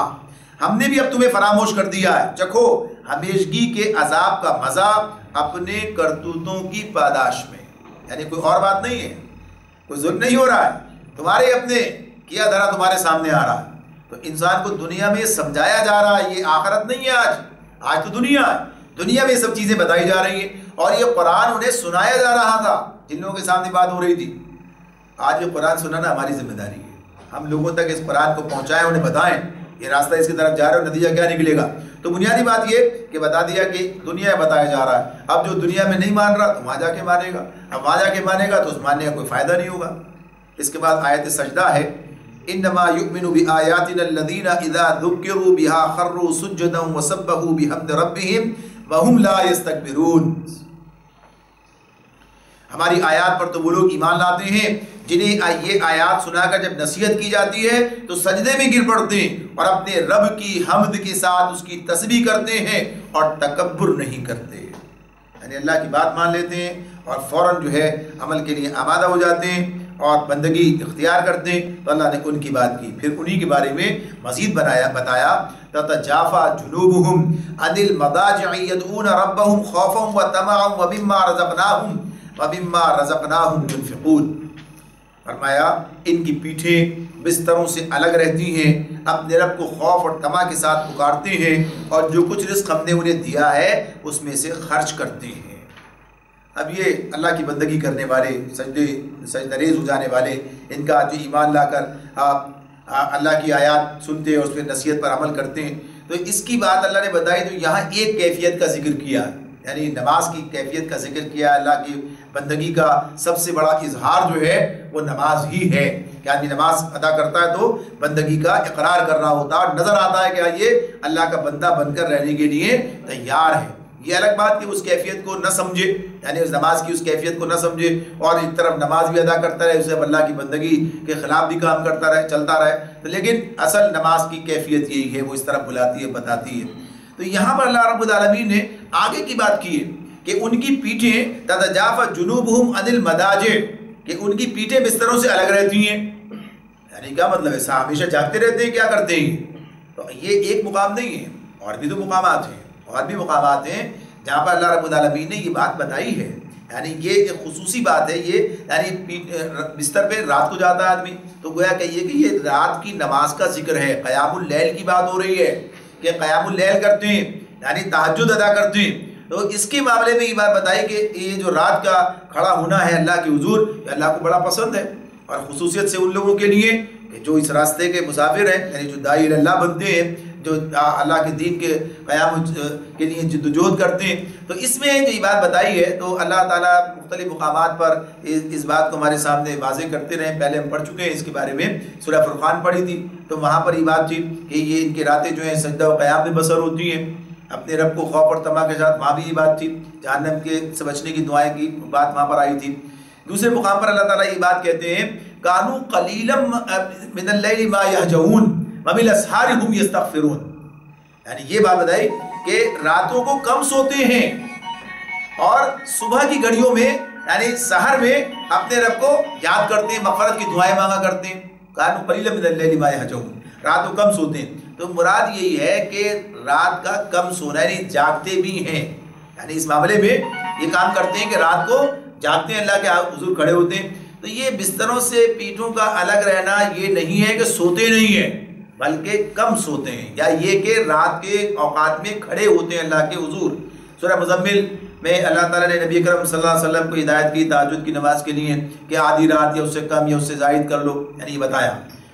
ہم نے بھی اب تمہیں فراموش کر دیا ہے۔ چکھو ہمیشگی کے عذاب کا مزہ اپنے کرتوتوں کی پاداش میں، یعنی کوئی اور بات نہیں ہے، کوئی ظلم نہیں ہو رہا ہے، تمہارے اپنے کیا دھرا تمہارے سامنے آ رہا ہے۔ تو انسان کو دنیا میں سمجھایا جا رہا ہے، یہ آخرت نہیں ہے، آج تو دنیا ہے، دنیا میں یہ سب چیزیں بتائی جا رہی ہیں، اور یہ قرآن انہیں سنایا جا رہا تھا جن لوگوں کے سامنے بات ہو رہی تھی۔ آج یہ قرآن سنانا ہماری ذمہ داری ہے، ہم لوگوں تک اس قرآن کو پہنچائیں، انہیں بتائیں یہ راستہ اس کی طرف جا رہا ہے، نتیجہ کیا نکلے گا۔ تو بنیادی بات یہ کہ بتا دیا کہ دنیا بتایا جا رہا ہے، اب جو دنیا میں نہیں مان رہا تو وہاں جا کے مانے گا، اب وہاں جا کے مانے گا تو اس ماننے کا کوئی فائدہ نہیں ہوگا۔ اس کے بعد آیت سجدہ ہے، انما یؤمن بآیاتنا الذین اذا ذکروا بها خروا سجدا وسبحوا بحمد ربهم وهم لا یستکبرون۔ ہماری آیات پر تو وہ لوگ ایمان لاتے ہیں جنہیں یہ آیات سنا کر جب نصیحت کی جاتی ہے تو سجدے میں گر پڑتے ہیں اور اپنے رب کی حمد کے ساتھ اس کی تسبیح کرتے ہیں اور تکبر نہیں کرتے، یعنی اللہ کی بات مان لیتے ہیں اور فوراً جو ہے عمل کے لیے آمادہ ہو جاتے ہیں اور بندگی اختیار کرتے ہیں۔ تو اللہ نے ان کی بات کی، پھر انہی کے بارے میں مزید بتایا تتجافى جنوبهم عن المضاجع يدعون ربهم خوفا وطمعا ومما رزقناهم ينفقون۔ فرمایا ان کی پیٹھیں بستروں سے الگ رہتی ہیں، اپنے رب کو خوف اور طمع کے ساتھ پکارتے ہیں اور جو کچھ رزق ہم نے انہیں دیا ہے اس میں سے خرچ کرتے ہیں۔ اب یہ اللہ کی بندگی کرنے والے، سجدہ ریز ہو جانے والے، ان کا جو ایمان لا کر اللہ کی آیات سنتے ہیں اور اس پہ نصیحت پر عمل کرتے ہیں، تو اس کی بات اللہ نے بتائی۔ تو یہاں ایک کیفیت کا ذکر کیا، یعنی نماز کی کیفیت کا ذکر کیا۔ اللہ کی بندگی کا سب سے بڑا اظہار جو ہے وہ نماز ہی ہے کہ آدمی نماز ادا کرتا ہے تو بندگی کا اقرار کر رہا ہوتا ہے، نظر آتا ہے کہ یہ اللہ کا بندہ بن کر رہنے کے لیے تیار ہے۔ یہ الگ بات کہ اس کیفیت کو نہ سمجھے، یعنی اس نماز کی اس کیفیت کو نہ سمجھے اور ایک طرف نماز بھی ادا کرتا رہے، اسے اللہ کی بندگی کے خلاف بھی کام کرتا رہے، چلتا رہے، تو لیکن اصل نماز کی کیفیت یہی ہے، وہ اس طرف بلاتی ہے، بتاتی ہے۔ تو یہاں پر اللہ رب العالمین نے آگے کی بات کی ہے کہ ان کی پیٹھیں تتجافى جنوبهم عن المضاجع، کہ ان کی پیٹھیں بستروں سے الگ رہتی ہیں، یعنی کیا مطلب ہے؟ ہمیشہ جاگتے رہتے ہیں، کیا کرتے ہیں؟ تو یہ ایک مقام نہیں ہے، اور بھی تو مقامات ہیں، اور بھی مقامات ہیں جہاں پر اللہ رب العالمین نے یہ بات بتائی ہے، یعنی یہ ایک خصوصی بات ہے۔ یہ یعنی بستر پہ رات کو جاتا ہے آدمی تو گویا کہیے کہ یہ رات کی نماز کا ذکر ہے، قیام اللیل کی بات ہو رہی ہے کہ قیام اللیل کرتے ہیں، یعنی تہجد ادا کرتے ہیں۔ تو اس کے معاملے میں یہ بات بتائی کہ یہ جو رات کا کھڑا ہونا ہے اللہ کے حضور، یہ اللہ کو بڑا پسند ہے، اور خصوصیت سے ان لوگوں کے لیے کہ جو اس راستے کے مسافر ہیں، یعنی جو داعی اللہ بنتے ہیں، جو اللہ کے دین کے قیام کے لیے جدوجہد کرتے ہیں۔ تو اس میں جو یہ بات بتائی ہے تو اللہ تعالیٰ مختلف مقامات پر اس بات کو ہمارے سامنے واضح کرتے رہے۔ پہلے ہم پڑھ چکے ہیں اس کے بارے میں، سورہ فرقان پڑھی تھی، تو وہاں پر یہ بات تھی کہ یہ ان کی راتیں جو ہیں سجدہ و قیام میں بسر ہوتی ہیں اپنے رب کو خوف اور طمع کے ساتھ، وہاں بھی یہ بات تھی۔ جہنم کے سے بچنے کی دعائیں کی بات وہاں پر آئی تھی۔ دوسرے مقام پر اللہ تعالیٰ یہ بات کہتے ہیں کانوا قلیلا من اللیل ما یہجعون وبالاسحار هم یستغفرون، یعنی یہ بات بتائی کہ راتوں کو کم سوتے ہیں اور صبح کی گھڑیوں میں یعنی سحر میں اپنے رب کو یاد کرتے ہیں، مغفرت کی دعائیں مانگا کرتے ہیں۔ کانوا قلیلا من اللیل ما یہجعون، رات کو کم سوتے ہیں۔ تو مراد یہی ہے کہ رات کا کم سونا، یعنی جاگتے بھی ہیں، یعنی اس معاملے میں یہ کام کرتے ہیں کہ رات کو جاگتے ہیں، اللہ کے حضور کھڑے ہوتے ہیں۔ تو یہ بستروں سے پیٹھوں کا الگ رہنا یہ نہیں ہے کہ سوتے نہیں ہیں، بلکہ کم سوتے ہیں، یا یہ کہ رات کے اوقات میں کھڑے ہوتے ہیں اللہ کے حضور۔ سورہ مزمل میں اللہ تعالیٰ نے نبی کرم صلی اللہ علیہ وسلم کو ہدایت کی تہجد کی نماز کے لیے کہ آدھی رات یا اس سے کم یا اس سے زائد کر لو، یعنی یہ بتایا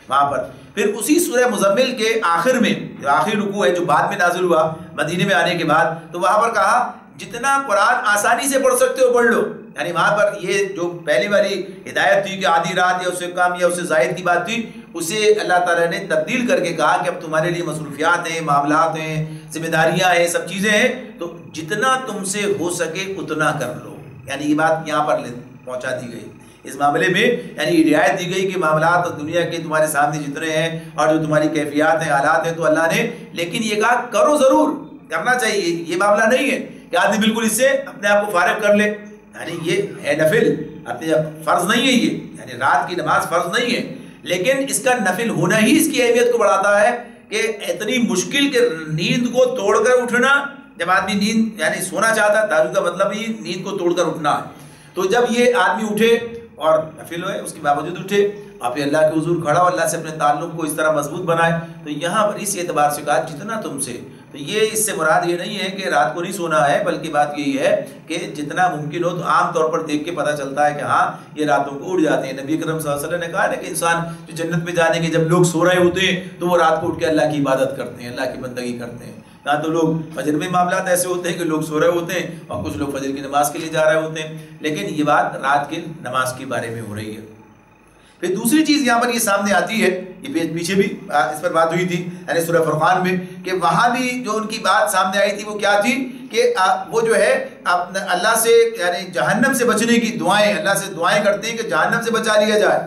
وہاں پر۔ پھر اسی سورہ مزمل کے آخر میں جو آخری رکوع ہے جو بعد میں نازل ہوا مدینے میں آنے کے بعد، تو وہاں پر کہا جتنا قرآن آسانی سے پڑھ سکتے ہو پڑھ لو، یعنی وہاں پر یہ جو پہلی والی ہدایت تھی کہ آدھی رات یا اس سے کم یا اس سے زائد کی بات تھی، اسے اللہ تعالیٰ نے تبدیل کر کے کہا کہ اب تمہارے لیے مصروفیات ہیں، معاملات ہیں، ذمہ داریاں ہیں، سب چیزیں ہیں، تو جتنا تم سے ہو سکے اتنا کر لو، یعنی یہ بات یہاں پر پہنچا دی گئی اس معاملے میں یعنی رعایت دی گئی کہ معاملات دنیا کے تمہارے سامنے جتنے ہیں اور جو تمہاری کیفیات ہیں حالات ہیں تو اللہ نے لیکن یہ کہا کرو ضرور کرنا چاہیے. یہ معاملہ نہیں ہے کہ آدمی بالکل اس سے اپنے آپ کو فارغ کر لے, یعنی یہ ہے نفل, اپنے فرض نہیں ہے, یہ یعنی رات کی نماز فرض نہیں ہے, لیکن اس کا نفل ہونا ہی اس کی اہمیت کو بڑھاتا ہے کہ اتنی مشکل کے نیند کو توڑ کر اٹھنا. جب آدمی نیند یعنی سونا چاہتا ہے, تہجد کا مطلب ہی نیند کو توڑ کر اٹھنا ہے, تو جب یہ آدمی اٹھے اور نفل ہوئے اس کے باوجود اٹھے آپ اللہ کے حضور کھڑا ہو, اللہ سے اپنے تعلق کو اس طرح مضبوط بنائے, تو یہاں پر اس اعتبار سے کہا جتنا تم سے, تو یہ اس سے مراد یہ نہیں ہے کہ رات کو نہیں سونا ہے, بلکہ بات یہی ہے کہ جتنا ممکن ہو. تو عام طور پر دیکھ کے پتہ چلتا ہے کہ ہاں یہ راتوں کو اٹھ جاتے ہیں. نبی کرم صلی اللہ علیہ وسلم نے کہا نا کہ انسان جو جنت میں جانے کے جب لوگ سو رہے ہوتے ہیں تو وہ رات کو اٹھ کے اللہ کی عبادت کرتے ہیں, اللہ کی بندگی کرتے ہیں. نہ تو لوگ فجر میں معاملات ایسے ہوتے ہیں کہ لوگ سو رہے ہوتے ہیں اور کچھ لوگ فجر کی نماز کے لیے جا رہے ہوتے ہیں, لیکن یہ بات رات کی نماز کے بارے میں ہو رہی ہے. پھر دوسری چیز یہاں پر یہ سامنے آتی ہے, یہ پیچھے بھی اس پر بات ہوئی تھی یعنی سورہ فرقان میں, کہ وہاں بھی جو ان کی بات سامنے آئی تھی وہ کیا تھی کہ وہ جو ہے اللہ سے یعنی جہنم سے بچنے کی دعائیں, اللہ سے دعائیں کرتے ہیں کہ جہنم سے بچا لیا جائے.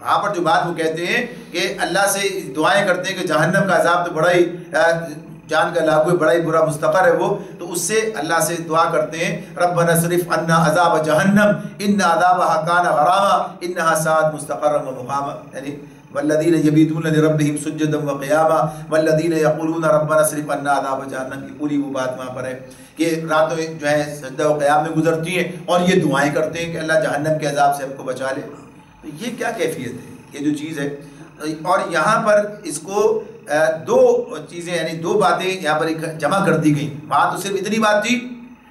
وہاں پر جو بات وہ کہتے ہیں کہ اللہ سے دعائیں کرتے ہیں کہ جہنم کا عذاب تو بڑا ہی جان کا لاگو ہے, بڑا ہی برا مستقر ہے وہ, تو اس سے اللہ سے دعا کرتے ہیں ربنا صرف عنا عذاب جہنم ان عذابها کان غراما انها ساءت مستقرا ومقاما, یعنی والذین یبیتون لربہم سجدا وقیاما والذین یقولون ربنا صرف عنا عذاب جہنم, کی پوری وہ بات وہاں پر ہے کہ راتوں جو ہے سجدہ و قیام میں گزرتی ہیں اور یہ دعائیں کرتے ہیں کہ اللہ جہنم کے عذاب سے ہم کو بچا لے. تو یہ کیا کیفیت ہے, یہ جو چیز ہے. اور یہاں پر اس کو دو چیزیں یعنی دو باتیں یہاں پر جمع کر دی گئیں. وہاں تو صرف اتنی بات تھی,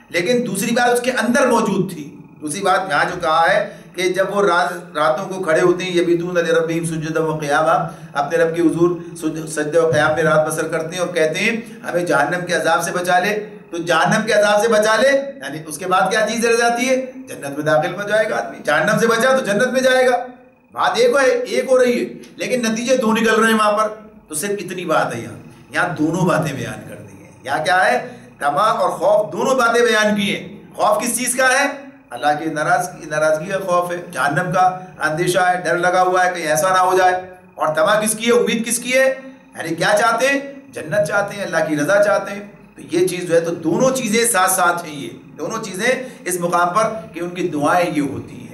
لیکن دوسری بات اس کے اندر موجود تھی. دوسری بات یہاں جو کہا ہے کہ جب وہ راتوں کو کھڑے ہوتے ہیں یبیتون لربہم سجدا و قیاما, اپنے رب کے حضور سجدہ و قیام میں رات بسر کرتے ہیں اور کہتے ہیں ہمیں جہنم کے عذاب سے بچا لے. تو جہنم کے عذاب سے بچا لے یعنی اس کے بعد کیا چیز رہ جاتی ہے, جنت میں داخل ہو جائے گا آدمی. جہنم سے بچا تو جنت میں جائے گا, بات ایک ہو رہی ہے, لیکن نتیجے دو نکل رہے ہیں وہاں پر. تو صرف اتنی بات ہے, یہاں دونوں باتیں بیان کر دی ہیں. یہاں کیا ہے, تمام اور خوف دونوں باتیں بیان کی ہیں. خوف کس چیز کا ہے, اللہ کی ناراضگی کا خوف ہے, جہنم کا اندیشہ ہے, ڈر لگا ہوا ہے کہ ایسا نہ ہو جائے. اور تما کس کی ہے, امید کس کی ہے, یعنی کیا چاہتے ہیں, جنت چاہتے ہیں, اللہ کی رضا چاہتے ہیں. تو یہ چیز جو ہے تو دونوں چیزیں ساتھ ساتھ ہیں, یہ دونوں چیزیں اس مقام پر کہ ان کی دعائیں یہ ہوتی ہیں.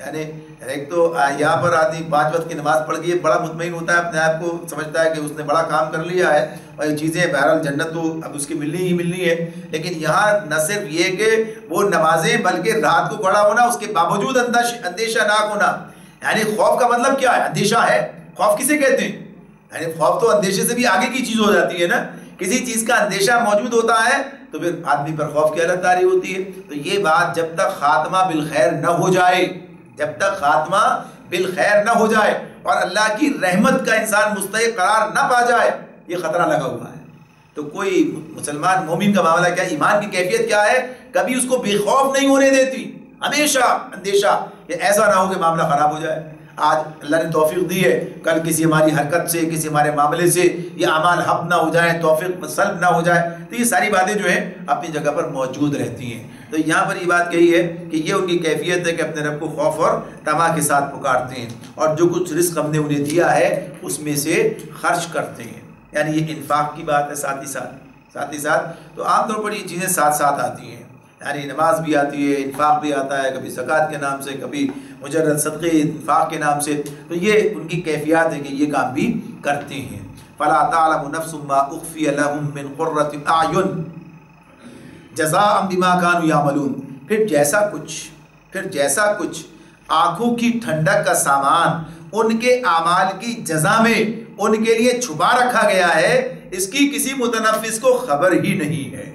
یعنی ایک تو یہاں پر آدمی 5 وقت کی نماز پڑھ کے بڑا مطمئن ہوتا ہے, اپنے آپ کو سمجھتا ہے کہ اس نے بڑا کام کر لیا ہے اور یہ چیزیں بہرحال جنت تو اب اس کی ملنی ہی ملنی ہے. لیکن یہاں نہ صرف یہ کہ وہ نمازیں بلکہ رات کو کھڑا ہونا, اس کے باوجود اندیشہ ناک ہونا. یعنی خوف کا مطلب کیا ہے, اندیشہ ہے. خوف کسے کہتے ہیں, یعنی خوف تو اندیشے سے بھی آگے کی چیز ہو جاتی ہے نا. کسی چیز کا اندیشہ موجود ہوتا ہے تو پھر آدمی پر خوف کی حالت طاری ہوتی ہے. تو یہ بات جب تک خاتمہ بالخیر نہ ہو جائے, جب تک خاتمہ بالخیر نہ ہو جائے اور اللہ کی رحمت کا انسان مستحق قرار نہ پا جائے, یہ خطرہ لگا ہوا ہے. تو کوئی مسلمان مومن کا معاملہ کیا, ایمان کی کیفیت کیا ہے, کبھی اس کو بے خوف نہیں ہونے دیتی, ہمیشہ اندیشہ کہ ایسا نہ ہو کہ معاملہ خراب ہو جائے. آج اللہ نے توفیق دی ہے, کل کسی ہماری حرکت سے, کسی ہمارے معاملے سے یہ اعمال حق نہ ہو جائیں, توفیق سلب نہ ہو جائے, تو یہ ساری باتیں جو ہیں اپنی جگہ پر موجود رہتی ہیں. تو یہاں پر یہ بات کہی ہے کہ یہ ان کی کیفیت ہے کہ اپنے رب کو خوف اور طمع کے ساتھ پکارتے ہیں اور جو کچھ رزق ہم نے انہیں دیا ہے اس میں سے خرچ کرتے ہیں. یعنی یہ انفاق کی بات ہے ساتھ ہی ساتھ. تو عام طور پر یہ چیزیں ساتھ ساتھ آتی ہیں, یعنی نماز بھی آتی ہے, انفاق بھی آتا ہے, کبھی زکوٰۃ کے نام سے, کبھی مجرد صدقے انفاق کے نام سے. تو یہ ان کی کیفیات ہے کہ یہ کام بھی کرتے ہیں. فلا تعلم نفس ما اخفی لهم من قرۃ اعین جزاء بما كانوا يعملون. پھر جیسا کچھ آنکھوں کی ٹھنڈک کا سامان ان کے اعمال کی جزا میں ان کے لیے چھپا رکھا گیا ہے, اس کی کسی متنفس کو خبر ہی نہیں ہے.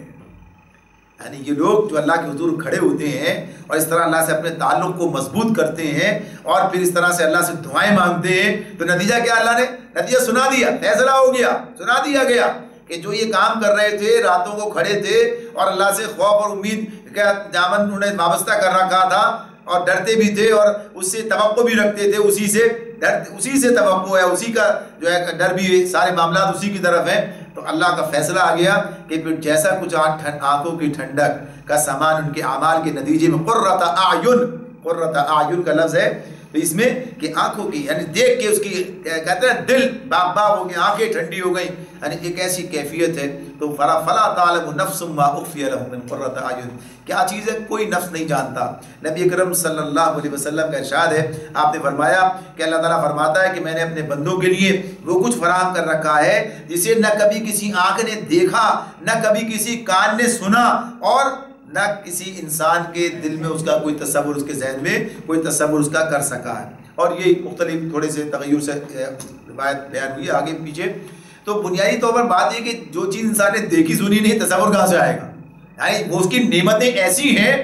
یعنی یہ لوگ جو اللہ کے حضور کھڑے ہوتے ہیں اور اس طرح اللہ سے اپنے تعلق کو مضبوط کرتے ہیں اور پھر اس طرح سے اللہ سے دعائیں مانگتے ہیں, تو نتیجہ کیا, اللہ نے نتیجہ سنا دیا, فیصلہ ہو گیا, سنا دیا گیا کہ جو یہ کام کر رہے تھے, راتوں کو کھڑے تھے اور اللہ سے خوف اور امید کا دامن انہوں نے وابستہ کر رکھا تھا اور ڈرتے بھی تھے اور اس سے توقع بھی رکھتے تھے, اسی سے توقع ہے, اسی کا جو ہے ڈر بھی, سارے معاملات اسی کی طرف ہیں. تو اللہ کا فیصلہ آ گیا کہ پھر جیسا کچھ آنکھوں کی ٹھنڈک کا سامان ان کے اعمال کے نتیجے میں قرۃ اعین, قرۃ اعین کا لفظ ہے تو اس میں کہ آنکھوں کی یعنی دیکھ کے اس کی کہتے ہیں دل باغ باغ ہو گئے، آنکھیں ٹھنڈی ہو گئیں، یعنی ایک ایسی کیفیت ہے. تو فلا تعلم نفس ما اخفی لهم من قرۃ اعین، کیا چیز ہے کوئی نفس نہیں جانتا. نبی اکرم صلی اللہ علیہ وسلم کا ارشاد ہے، آپ نے فرمایا کہ اللہ تعالیٰ فرماتا ہے کہ میں نے اپنے بندوں کے لیے وہ کچھ فراہم کر رکھا ہے جسے نہ کبھی کسی آنکھ نے دیکھا، نہ کبھی کسی کان نے سنا، اور نہ کسی انسان کے دل میں اس کا کوئی تصور، اس کے ذہن میں کوئی تصور اس کا کر سکا ہے. اور یہ مختلف تھوڑے سے تغیر سے روایت بیان ہوئی ہے آگے پیچھے. تو بنیادی طور پر بات یہ کہ جو چیز انسان نے دیکھی سنی نہیں، تصور کہاں سے آئے گا؟ یعنی وہ اس کی نعمتیں ایسی ہیں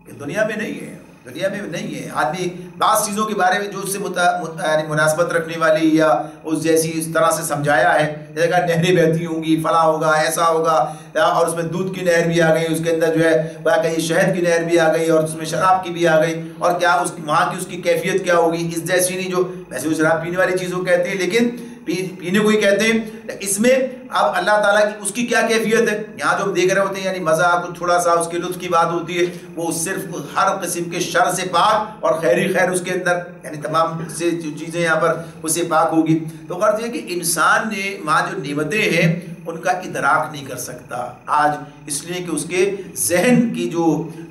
کہ دنیا میں نہیں ہے، دنیا میں نہیں ہے. آدمی بعض چیزوں کے بارے میں جو اس سے یعنی مناسبت رکھنے والی یا اس جیسی اس طرح سے سمجھایا ہے، جیسے کہ نہریں بہتی ہوں گی، فلاں ہوگا، ایسا ہوگا، اور اس میں دودھ کی نہر بھی آ گئی، اس کے اندر جو ہے کہیں شہد کی نہر بھی آ گئی، اور اس میں شراب کی بھی آ گئی، اور کیا اس وہاں کی اس کی کیفیت کیا ہوگی، اس جیسی نہیں. جو ویسے وہ شراب پینے والی چیزوں کہتے ہیں لیکن پینے کو ہی کہتے ہیں. اس میں اب اللہ تعالیٰ کی اس کی کیا کیفیت ہے، یہاں جو ہم دیکھ رہے ہوتے ہیں یعنی مزہ کچھ تھوڑا سا اس کے لطف کی بات ہوتی ہے، وہ صرف ہر قسم کے شر سے پاک اور خیر ہی خیر اس کے اندر، یعنی تمام سے جو چیزیں یہاں پر اسے پاک ہوگی. تو غرض یہ کہ انسان نے وہاں جو نعمتیں ہیں ان کا ادراک نہیں کر سکتا آج، اس لیے کہ اس کے ذہن کی جو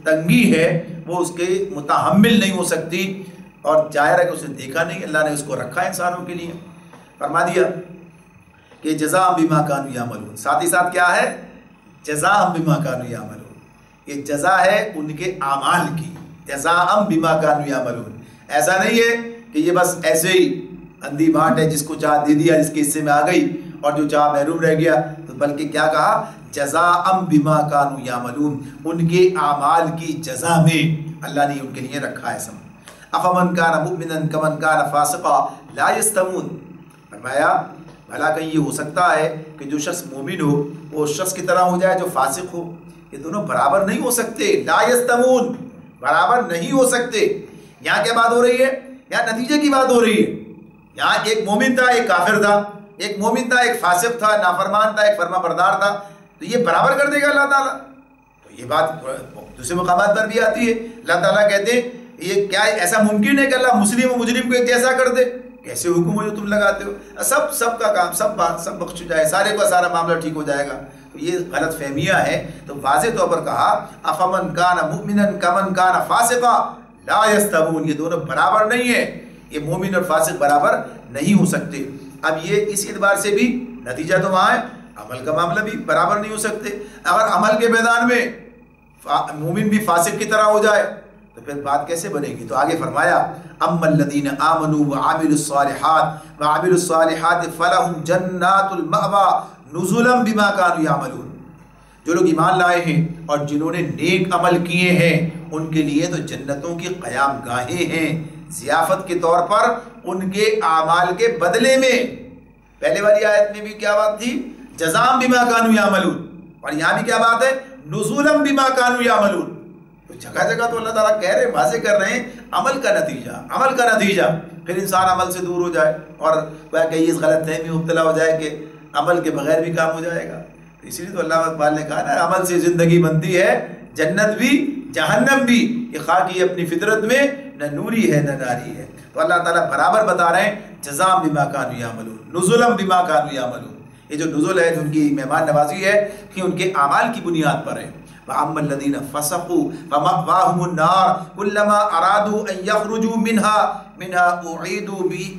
تنگی ہے وہ اس کے متحمل نہیں ہو سکتی، اور ظاہر ہے کہ اس نے دیکھا نہیں، اللہ نے اس کو رکھا انسانوں کے لیے. فرما دیا کہ جزاء بما کانوا یعملون، ساتھ ہی ساتھ کیا ہے، جزاء بما کانوا یعملون، یہ جزا ہے ان کے اعمال کی، جزاء بما کانوا یعملون. ایسا نہیں ہے کہ یہ بس ایسے ہی اندھی بانٹ ہے، جس کو چاہ دے دیا، جس کے حصے میں آ گئی اور جو چاہ محروم رہ گیا. تو بلکہ کیا کہا، جزاء بما کانوا یعملون، ان کے اعمال کی جزا میں اللہ نے ان کے لیے رکھا ہے. افمن کان مؤمنا کمن کان فاسقا لا یستوون، فرمایا بھلا کہیں یہ ہو سکتا ہے کہ جو شخص مومن ہو وہ اس شخص کی طرح ہو جائے جو فاسق ہو؟ یہ دونوں برابر نہیں ہو سکتے. لا یستوون، برابر نہیں ہو سکتے. یہاں کیا بات ہو رہی ہے؟ یہاں نتیجے کی بات ہو رہی ہے. یہاں ایک مومن تھا، ایک کافر تھا، ایک مومن تھا، ایک فاسق تھا، نافرمان تھا، ایک فرما بردار تھا. تو یہ برابر کر دے گا اللہ تعالیٰ؟ تو یہ بات دوسرے مقامات پر بھی آتی ہے. اللہ تعالیٰ کہتے ہیں یہ کیا ایسا ممکن ہے کہ اللہ مسلم و مجرم کو ایک جیسا کر دے؟ کیسے حکم ہو جو تم لگاتے ہو؟ سب کا کام، سب بخش جائے، سارے کا سارا معاملہ ٹھیک ہو جائے گا. تو یہ غلط فہمیاں ہیں. تو واضح طور پر کہا افمن کان مؤمنا کمن کان فاسقا لا یستوون، یہ دونوں برابر نہیں ہیں، یہ مومن اور فاسق برابر نہیں ہو سکتے. اب یہ اس اعتبار سے بھی نتیجہ تو وہاں ہے، عمل کا معاملہ بھی برابر نہیں ہو سکتے. اگر عمل کے میدان میں مومن بھی فاسق کی طرح ہو جائے تو پھر بات کیسے بنے گی؟ تو آگے فرمایا اما الذین آمنوا وعملوا الصالحات فلہم جنات المأوى نزلا بما كانوا يعملون، جو لوگ ایمان لائے ہیں اور جنہوں نے نیک عمل کیے ہیں ان کے لیے تو جنتوں کی قیام گاہیں ہیں، ضیافت کے طور پر ان کے اعمال کے بدلے میں. پہلے والی آیت میں بھی کیا بات تھی؟ جزاء بما كانوا يعملون، اور یہاں بھی کیا بات ہے؟ نزلا بما كانوا يعملون. تو جگہ جگہ تو اللہ تعالیٰ کہہ رہے ہیں، واضح کر رہے ہیں عمل کا نتیجہ، عمل کا نتیجہ. پھر انسان عمل سے دور ہو جائے اور کہیں اس غلط فہمی مبتلا ہو جائے کہ عمل کے بغیر بھی کام ہو جائے گا. اسی لیے تو اللہ اقبال نے کہا نا، عمل سے زندگی بنتی ہے، جنت بھی جہنم بھی، یہ خاکی اپنی فطرت میں نہ نوری ہے نہ ناری ہے. تو اللہ تعالیٰ برابر بتا رہے ہیں جزاء بما كانوا يعملون نزلا بما كانوا يعملون. یہ جو نزل ہے ان کی مہمان نوازی ہے کہ ان کے اعمال کی بنیاد پر ہے. وَأَمَّا الَّذِينَ فَسَقُوا فَمَأْوَاهُمُ النَّارُ كُلَّمَا أَرَادُوا أَن يَخْرُجُوا مِنْهَا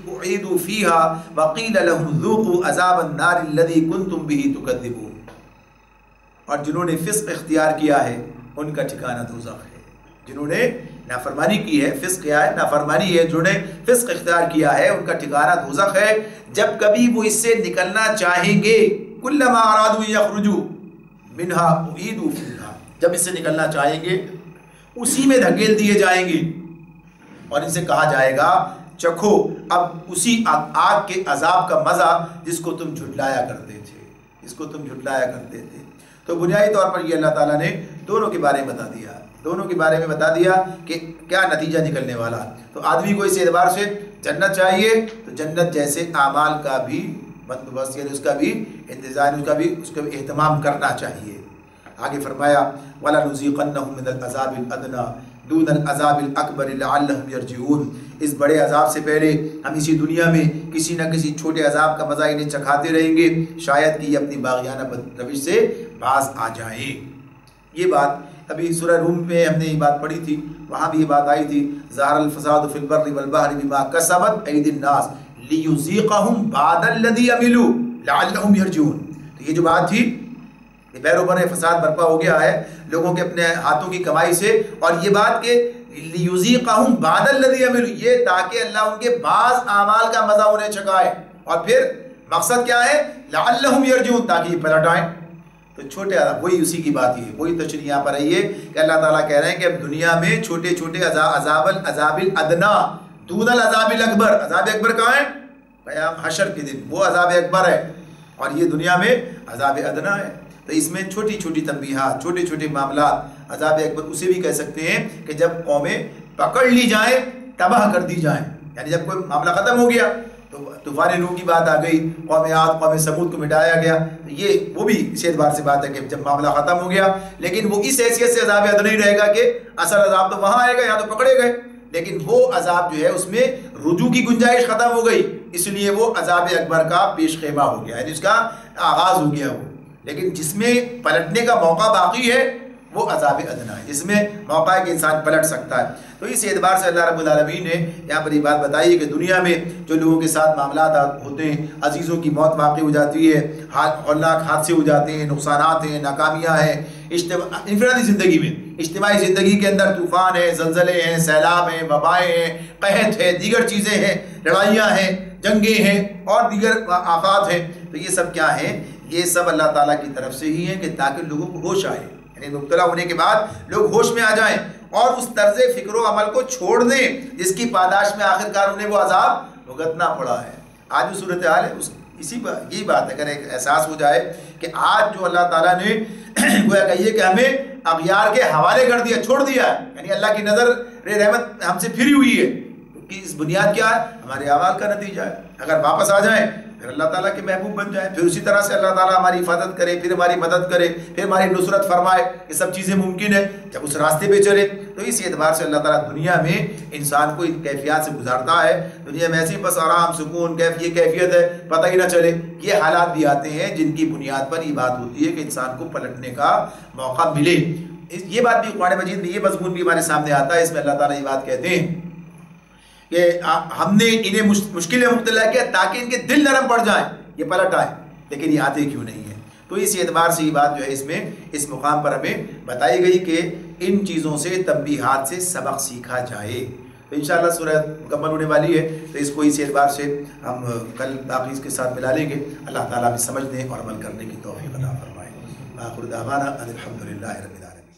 أُعِيدُوا فِيهَا وَقِيلَ لَهُمْ ذُوقُوا عَذَابَ النَّارِ الَّذِي كُنْتُمْ بِهِ تُكَذِّبُونَ. اور جنہوں نے فسق اختیار کیا ہے ان کا ٹھکانہ دوزخ ہے. جنہوں نے نافرمانی کی ہے، فسق کیا ہے، نافرمانی ہے، جنہوں نے فسق اختیار کیا ہے ان کا ٹھکانہ دوزخ ہے. جب کبھی وہ اس سے نکلنا چاہیں گے، كُلَّمَا أَرَادُوا أَن يَخْرُجُوا مِنْهَا أُعِيدُوا فِيهَا، جب اس سے نکلنا چاہیں گے اسی میں دھکیل دیے جائیں گے اور ان سے کہا جائے گا چکھو اب اسی آگ کے عذاب کا مزہ جس کو تم جھٹلایا کرتے تھے، جس کو تم جھٹلایا کرتے تھے. تو بنیادی طور پر یہ اللہ تعالیٰ نے دونوں کے بارے میں بتا دیا، دونوں کے بارے میں بتا دیا کہ کیا نتیجہ نکلنے والا. تو آدمی کو اس اعتبار سے جنت چاہیے تو جنت جیسے اعمال کا بھی بندوبست، یعنی اس کا بھی انتظام، اس کا بھی اہتمام کرنا چاہیے. آگے فرمایا وَلَنُذِيقَنَّهُم مِّنَ الْعَذَابِ الْأَدْنَىٰ دون العذاب الاکبر لعلہم یرجعون، اس بڑے عذاب سے پہلے ہم اسی دنیا میں کسی نہ کسی چھوٹے عذاب کا مزہ انہیں چکھاتے رہیں گے، شاید کہ یہ اپنی باغیانہ روش سے باز آ جائیں۔ یہ بات ابھی سورہ روم میں ہم نے یہ بات پڑھی تھی، وہاں بھی یہ بات آئی تھی، ظہر الفساد فی البر والبحر بما کسبت ایدی الناس لیذیقہم بعد الذی عملوا لعلہم یرجعون۔ تو یہ جو بات تھی، یہ بحر و بر فساد برپا ہو گیا ہے لوگوں کے اپنے ہاتھوں کی کمائی سے، اور یہ بات کہ لیذیقہم بعد الذی عملوا، یہ تاکہ اللہ ان کے بعض اعمال کا مزہ انہیں چکھائے، اور پھر مقصد کیا ہے؟ لعلہم یرجعون، تاکہ یہ پلٹ آئیں۔ تو چھوٹے عذاب، وہی اسی کی بات ہی ہے، وہی تشریح یہاں پر ہے کہ اللہ تعالیٰ کہہ رہے ہیں کہ اب دنیا میں چھوٹے چھوٹے عذاب الادنا دون العذاب الاکبر، عذاب اکبر کہاں ہے؟ قیام حشر کے دن وہ عذاب اکبر ہے، اور یہ دنیا میں عذاب ادنا ہے۔ تو اس میں چھوٹی چھوٹی تنبیہات، چھوٹے چھوٹے معاملات، عذاب اکبر اسے بھی کہہ سکتے ہیں کہ جب قومیں پکڑ لی جائیں، تباہ کر دی جائیں، یعنی جب کوئی معاملہ ختم ہو گیا تو طوفان نوح کی بات آ گئی، قوم عاد قوم ثمود کو مٹایا گیا، یہ وہ بھی اس اعتبار سے بات ہے کہ جب معاملہ ختم ہو گیا، لیکن وہ اس حیثیت سے عذاب ادنا ہی رہے گا کہ اصل عذاب تو وہاں آئے گا، یہاں تو پکڑے گئے، لیکن وہ عذاب جو ہے اس میں رجوع کی گنجائش ختم ہو گئی، اس لیے وہ عذاب اکبر کا پیش خیمہ ہو گیا، یعنی اس کا آغاز ہو گیا وہ۔ لیکن جس میں پلٹنے کا موقع باقی ہے وہ عذاب ادنا ہے، جس میں موقع ہے کہ انسان پلٹ سکتا ہے۔ تو اس اعتبار سے اللہ رب العالمین نے یہاں پر یہ بات بتائی ہے کہ دنیا میں جو لوگوں کے ساتھ معاملات ہوتے ہیں، عزیزوں کی موت واقع ہو جاتی ہے، ہولناک حادثے ہو جاتے ہیں، نقصانات ہیں، ناکامیاں ہیں، انفرادی زندگی میں، اجتماعی زندگی کے اندر طوفان ہیں، زلزلے ہیں، سیلاب ہیں، وبائیں ہیں، قحط ہے، دیگر چیزیں ہیں، لڑائیاں ہیں، جنگیں ہیں اور دیگر آفات ہیں، تو یہ سب کیا ہیں؟ یہ سب اللہ تعالیٰ کی طرف سے ہی ہیں کہ تاکہ لوگوں کو ہوش آئے، یعنی مبتلا ہونے کے بعد لوگ ہوش میں آ جائیں اور اس طرز فکر و عمل کو چھوڑ دیں جس کی پاداش میں آخرکار انہیں وہ عذاب بھگتنا پڑا ہے۔ آج جو صورتحال ہے یہی بات ہے، اگر ایک احساس ہو جائے کہ آج جو اللہ تعالیٰ نے گویا کہیے کہ ہمیں اغیار کے حوالے کر دیا، چھوڑ دیا ہے، یعنی اللہ کی نظر رحمت ہم سے پھری ہوئی ہے، کہ اس بنیاد کیا ہے؟ ہمارے اعمال کا نتیجہ ہے۔ اگر واپس آ جائیں پھر اللہ تعالیٰ کے محبوب بن جائیں، پھر اسی طرح سے اللہ تعالیٰ ہماری حفاظت کرے، پھر ہماری مدد کرے، پھر ہماری نصرت فرمائے، یہ سب چیزیں ممکن ہے جب اس راستے پہ چلے۔ تو اس اعتبار سے اللہ تعالیٰ دنیا میں انسان کو ان کیفیات سے گزارتا ہے، دنیا میں ایسی بس آرام سکون یہ کیفیت ہے، پتہ ہی نہ چلے۔ یہ حالات بھی آتے ہیں جن کی بنیاد پر یہ بات ہوتی ہے کہ انسان کو پلٹنے کا موقع ملے۔ یہ بات بھی قرآن مجید میں، یہ مضمون بھی ہمارے سامنے آتا ہے، اس میں اللہ تعالیٰ یہ بات کہتے ہیں کہ ہم نے انہیں مشکلیں مبتلا کیا تاکہ ان کے دل نرم پڑ جائیں، یہ پلٹ آئیں، لیکن یہ آتے کیوں نہیں ہیں؟ تو اس اعتبار سے یہ بات جو ہے اس میں اس مقام پر ہمیں بتائی گئی کہ ان چیزوں سے تنبیہات سے سبق سیکھا جائے۔ تو انشاءاللہ سورہ مکمل ہونے والی ہے، تو اس کو اس اعتبار سے ہم کل باقی اس کے ساتھ ملا لیں گے۔ اللہ تعالیٰ ہمیں سمجھنے اور عمل کرنے کی توفیق عطا فرمائے۔ آخر دعوانا ان الحمد للہ رب العالمین۔